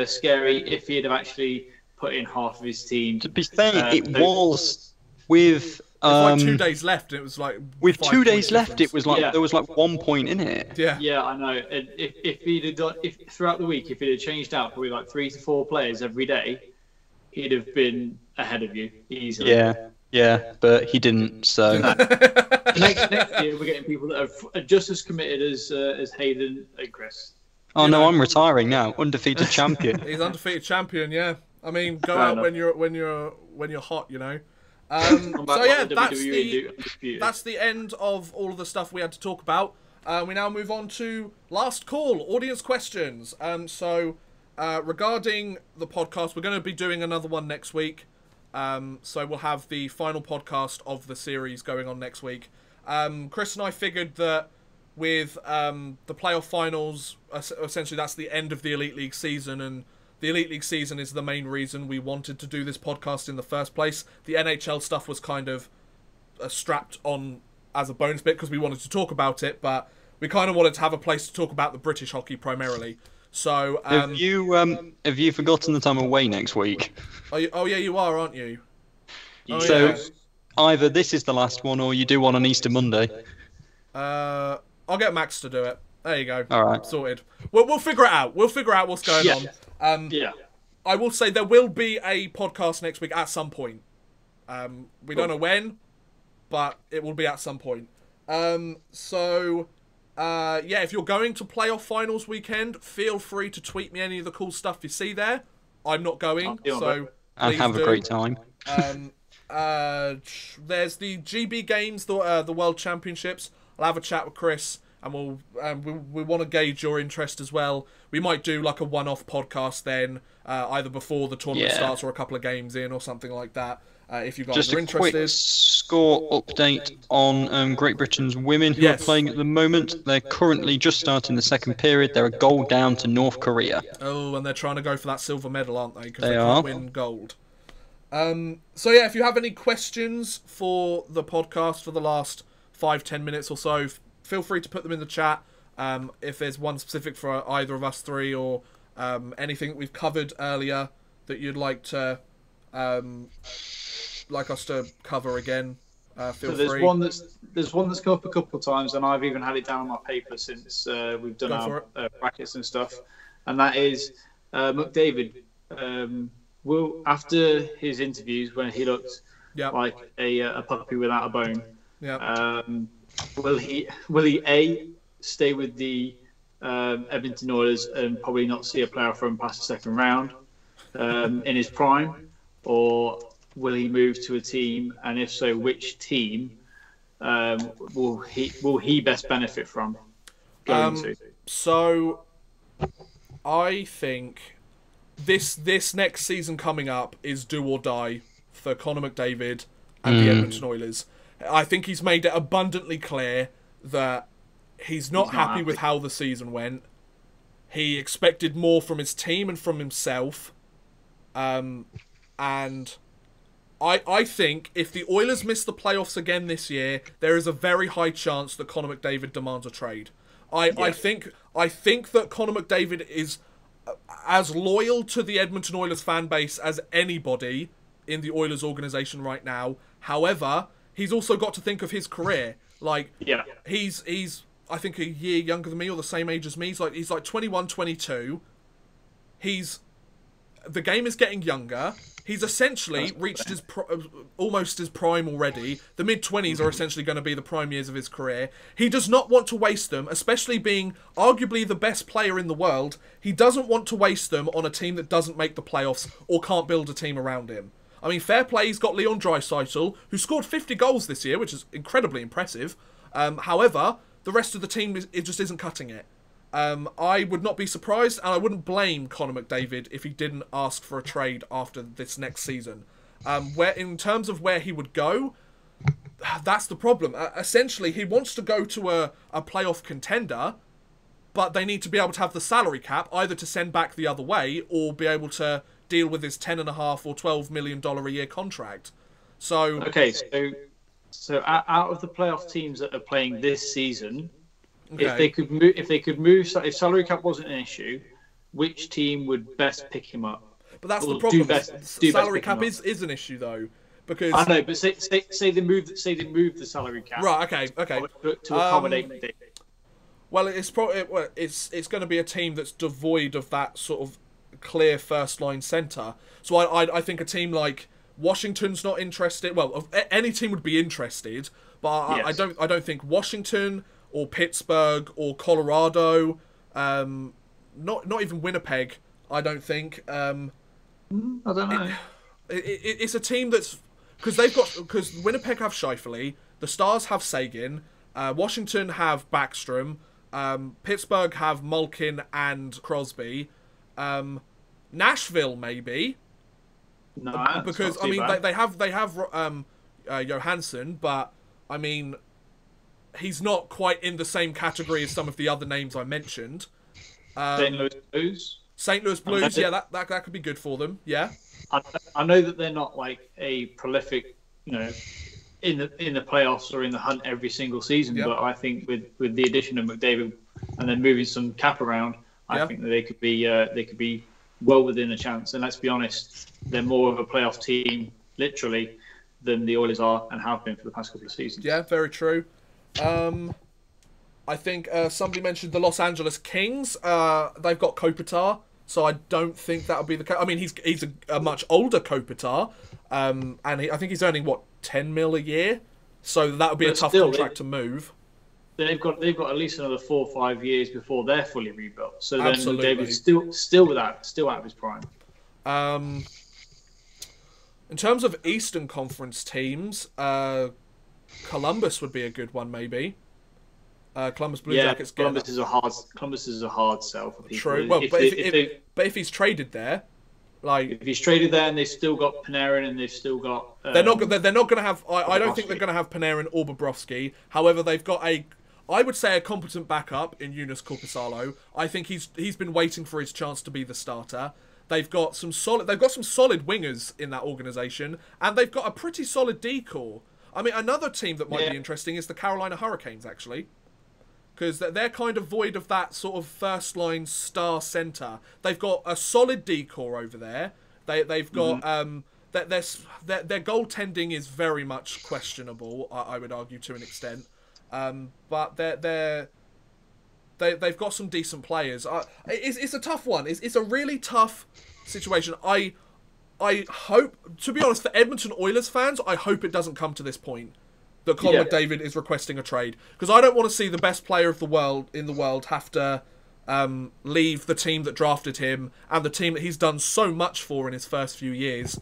scary if he'd have actually put in half of his team. To be fair, it was with. Like 2 days left, and it was like With 5 2 days points left, difference. it was like there was like 1 point in it. Yeah. Yeah, I know. And if he'd have done, throughout the week, if he'd have changed out probably like 3 to 4 players every day, he'd have been ahead of you easily. Yeah, but he didn't. So next year, we're getting people that are just as committed as Hayden and Chris. Oh no, I'm retiring now. Undefeated champion. He's undefeated champion. Yeah. I mean, go Fair out enough. when you're hot, you know. So yeah, that's the end of all of the stuff we had to talk about. We now move on to last call, audience questions. So regarding the podcast, we're going to be doing another one next week. So we'll have the final podcast of the series going on next week. Chris and I figured that with the playoff finals, essentially that's the end of the Elite League season, and the Elite League season is the main reason we wanted to do this podcast in the first place. The NHL stuff was kind of strapped on as a bonus bit because we wanted to talk about it, but we kind of wanted to have a place to talk about the British hockey primarily. So have you forgotten that I'm away next week? Oh yeah, you are, aren't you? So either this is the last one, or you do one on Easter Monday. I'll get Max to do it. There you go. All right, sorted. We'll figure it out. We'll figure out what's going on. I will say there will be a podcast next week at some point. We don't know when, but it will be at some point. So yeah, if you're going to playoff finals weekend, feel free to tweet me any of the cool stuff you see there. I'm not going, so and have a great time. There's the GB Games, the World Championships. I'll have a chat with Chris, and we want to gauge your interest as well. We might do like a one-off podcast then, either before the tournament starts or a couple of games in or something like that. If you guys are interested. Just a quick score update on Great Britain's women who are playing at the moment. They're currently just starting the second period. They're a goal down to North Korea. Oh, and they're trying to go for that silver medal, aren't they? Because they can't win gold. So yeah, if you have any questions for the podcast for the last 5-10 minutes or so, feel free to put them in the chat. If there's one specific for either of us three or anything that we've covered earlier that you'd like to like us to cover again, feel free. There's one that's come up a couple of times, and I've even had it down on my paper since we've done our brackets and stuff. And that is McDavid. Will, after his interviews when he looked like a puppy without a bone, will he A, stay with the Edmonton Oilers and probably not see a playoff run past the second round in his prime, or will he move to a team, and if so, which team will he best benefit from going to? So, I think this next season coming up is do or die for Connor McDavid and the Edmonton Oilers. I think he's made it abundantly clear that he's not happy with how the season went. He expected more from his team and from himself. And I think if the Oilers miss the playoffs again this year, there is a very high chance that Connor McDavid demands a trade. I think that Connor McDavid is as loyal to the Edmonton Oilers fan base as anybody in the Oilers organization right now. However, he's also got to think of his career. Like, he's I think a year younger than me or the same age as me. He's like 21, 22. The game is getting younger. He's essentially reached his almost his prime already. The mid-20s are essentially going to be the prime years of his career. He does not want to waste them, especially being arguably the best player in the world. He doesn't want to waste them on a team that doesn't make the playoffs or can't build a team around him. I mean, fair play, he's got Leon Draisaitl, who scored 50 goals this year, which is incredibly impressive. However, the rest of the team just isn't cutting it. I would not be surprised, and I wouldn't blame Connor McDavid if he didn't ask for a trade after this next season. In terms of where he would go, that's the problem. Essentially, he wants to go to a playoff contender, but they need to be able to have the salary cap either to send back the other way or be able to deal with his $10.5 or $12 million a year contract. So so out of the playoff teams that are playing this season. Okay. If they could move, if salary cap wasn't an issue, which team would best pick him up? But that's the problem. Salary cap is an issue though, because I know. But say they move the salary cap. Right. Okay. To accommodate McDavid. Well, it's going to be a team that's devoid of that sort of clear first line center. So I think a team like Washington's not interested. Well, any team would be interested, but I don't think Washington or Pittsburgh or Colorado, not even Winnipeg, I don't think. I don't know. It's a team that's because Winnipeg have Scheifele, the Stars have Sagan, Washington have Backstrom, Pittsburgh have Malkin and Crosby, Nashville maybe. No, because I mean they have Johansson, but I mean, he's not quite in the same category as some of the other names I mentioned. St. Louis Blues. St. Louis Blues, yeah, that could be good for them. Yeah. I know that they're not like a prolific, in the playoffs or in the hunt every single season. But I think with the addition of McDavid and then moving some cap around, I think that they could be well within a chance. And let's be honest, they're more of a playoff team, literally, than the Oilers are and have been for the past couple of seasons. Yeah, very true. I think somebody mentioned the Los Angeles Kings. They've got Kopitar, so I don't think that would be the case. I mean, he's a much older Kopitar, and I think he's earning, $10 million a year? So that would be a tough contract to move. they've got at least another 4 or 5 years before they're fully rebuilt. So then Absolutely. David's still out of his prime. In terms of Eastern Conference teams, Columbus would be a good one, maybe. Columbus Blue Jackets. Columbus is a hard sell for people. True. Well, but if he's traded there, like if he's traded there and they've still got Panarin and they've still got they're not going to have. I don't think they're going to have Panarin or Bobrovsky. However, they've got I would say a competent backup in Joonas Korpisalo. I think he's been waiting for his chance to be the starter. They've got some solid wingers in that organisation, and they've got a pretty solid D-core. I mean, another team that might be interesting is the Carolina Hurricanes, actually, because they're kind of void of that sort of first-line star centre. They've got a solid D-core over there. They've got their goaltending is very much questionable. I would argue to an extent, but they've got some decent players. It's a tough one. It's a really tough situation. I hope, to be honest, for Edmonton Oilers fans, I hope it doesn't come to this point that Connor McDavid is requesting a trade, because I don't want to see the best player of the world have to leave the team that drafted him and the team that he's done so much for in his first few years.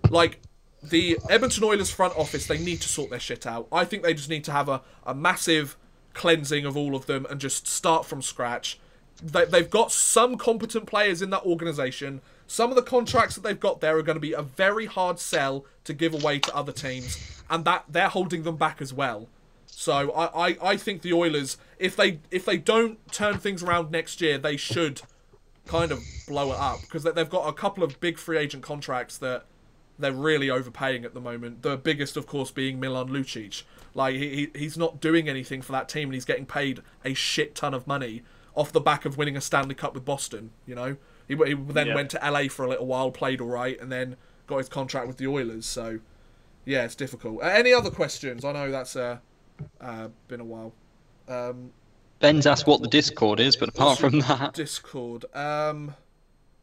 Like, the Edmonton Oilers front office, they need to sort their shit out. I think they just need to have a massive cleansing of all of them and just start from scratch. They've got some competent players in that organisation. Some of the contracts that they've got there are going to be a very hard sell to give away to other teams, and that they're holding them back as well. So I think the Oilers, if they don't turn things around next year, they should kind of blow it up, because they've got a couple of big free agent contracts that they're really overpaying at the moment. The biggest, of course, being Milan Lucic. Like, he's not doing anything for that team, and he's getting paid a shit ton of money off the back of winning a Stanley Cup with Boston, you know? He then went to LA for a little while, played all right, and then got his contract with the Oilers. So, yeah, it's difficult. Any other questions? I know that's been a while. Ben's asked what the Discord is, but apart from that... Discord.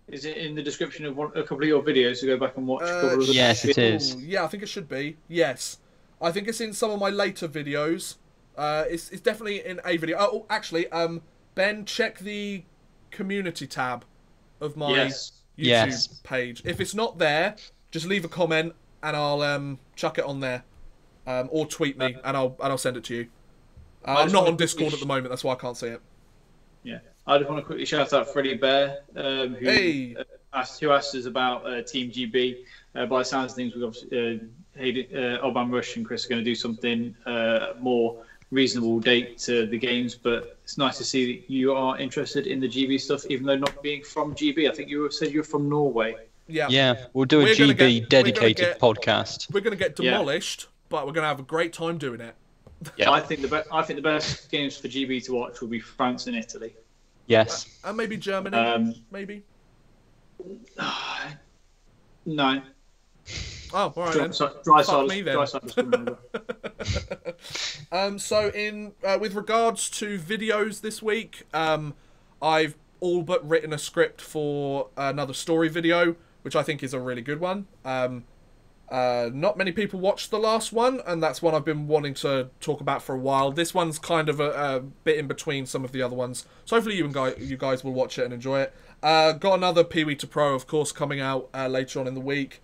Is it in the description of a couple of your videos to go back and watch? Yes, it is. Yeah, I think it should be. Yes. I think it's in some of my later videos. It's definitely in a video. Oh, actually, Ben, check the community tab of my YouTube page. If it's not there, just leave a comment and I'll chuck it on there, or tweet me and I'll send it to you. I'm not on Discord at the moment, that's why I can't see it. Yeah, I just want to quickly shout out Freddie Bear, who asked us about Team GB. By the sounds of things, we've got Oban Rush and Chris are going to do something more reasonable date to the games, but it's nice to see that you are interested in the GB stuff, even though not being from GB. I think you said you're from Norway. Yeah, we'll do a GB dedicated podcast. We're going to get demolished, but we're going to have a great time doing it. Yeah, I think the best games for GB to watch will be France and Italy. Yes, and maybe Germany. Maybe. No. Oh, all right then. Fuck me then. So with regards to videos this week, I've all but written a script for another story video, which I think is a really good one. Not many people watched the last one, and that's one I've been wanting to talk about for a while. This one's kind of a bit in between some of the other ones, so hopefully you guys will watch it and enjoy it. Got another Pee Wee to Pro, of course, coming out later on in the week.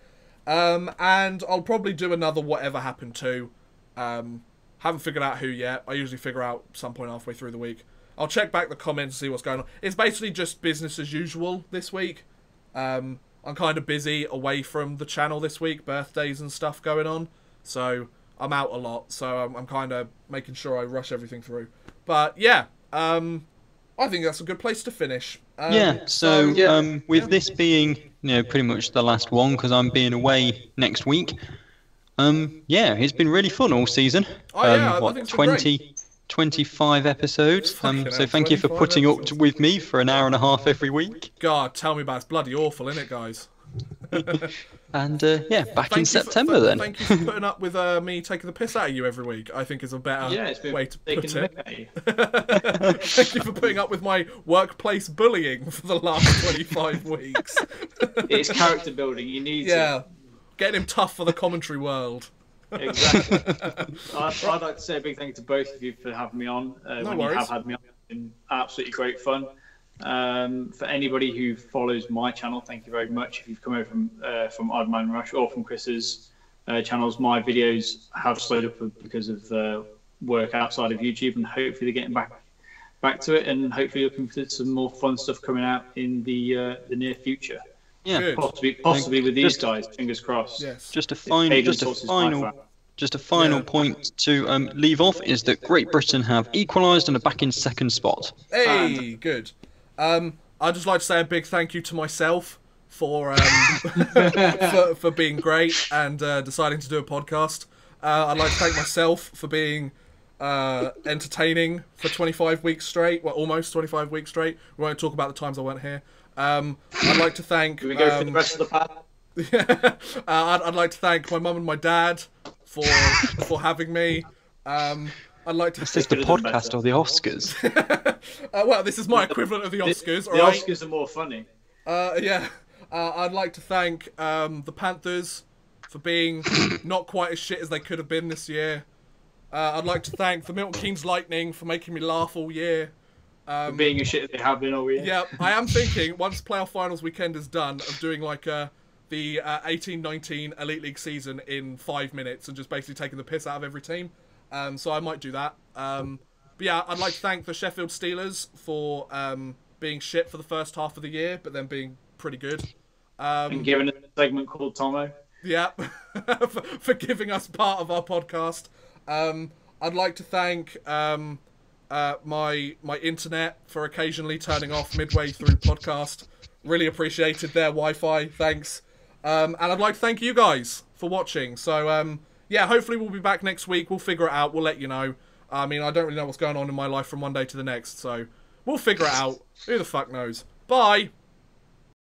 And I'll probably do another Whatever Happened To. Haven't figured out who yet. I usually figure out some point halfway through the week. I'll check back the comments and see what's going on. It's basically just business as usual this week. I'm kind of busy away from the channel this week, birthdays and stuff going on. So I'm out a lot. So I'm kind of making sure I rush everything through. But yeah, I think that's a good place to finish. With this being, pretty much the last one, because I'm being away next week. It's been really fun all season. I think it's 25 episodes. So thank you for putting up with me for an hour and a half every week. God, tell me about it. It's bloody awful, isn't it, guys? And back in September then. Thank you for putting up with me taking the piss out of you every week. I think is a better way to put it. Thank you for putting up with my workplace bullying for the last 25 weeks. It's character building. You need to. Getting him tough for the commentary world. Exactly. I'd like to say a big thank you to both of you for having me on. When worries. you have had me on, it's been absolutely great fun. For anybody who follows my channel, thank you very much. If you've come over from Oddman Rush or from Chris's channels, my videos have slowed up because of work outside of YouTube, and hopefully they're getting back to it, and hopefully looking for some more fun stuff coming out in the near future. Yeah, Good. Possibly with these guys. Fingers crossed. Yes. just a final Yeah. point to leave off is that Great Britain have equalised and are back in second spot. Hey, good. I'd just like to say a big thank you to myself for for being great and deciding to do a podcast. I'd like to thank myself for being entertaining for 25 weeks straight. Well, almost 25 weeks straight. We won't talk about the times I weren't here. I'd like to thank. Do we go for the rest of the path? I'd like to thank my mum and my dad for having me. I'd like to. Is this the podcast or the Oscars? Well, this is my equivalent of the Oscars. The all right? Oscars are more funny. Yeah. I'd like to thank the Panthers for being not quite as shit as they could have been this year. I'd like to thank the Milton Keynes Lightning for making me laugh all year. For being as shit as they have been all year. Yeah, I am thinking, once playoff finals weekend is done, of doing like the 18-19 Elite League season in 5 minutes and just basically taking the piss out of every team. So I might do that. But yeah, I'd like to thank the Sheffield Steelers for being shit for the first half of the year, but then being pretty good. And given a segment called Tomo. Yeah, for giving us part of our podcast. I'd like to thank my internet for occasionally turning off midway through podcast. Really appreciated their Wi-Fi. Thanks. And I'd like to thank you guys for watching. So yeah, hopefully we'll be back next week. We'll figure it out. We'll let you know. I mean, I don't really know what's going on in my life from one day to the next, so we'll figure it out. Who the fuck knows? Bye.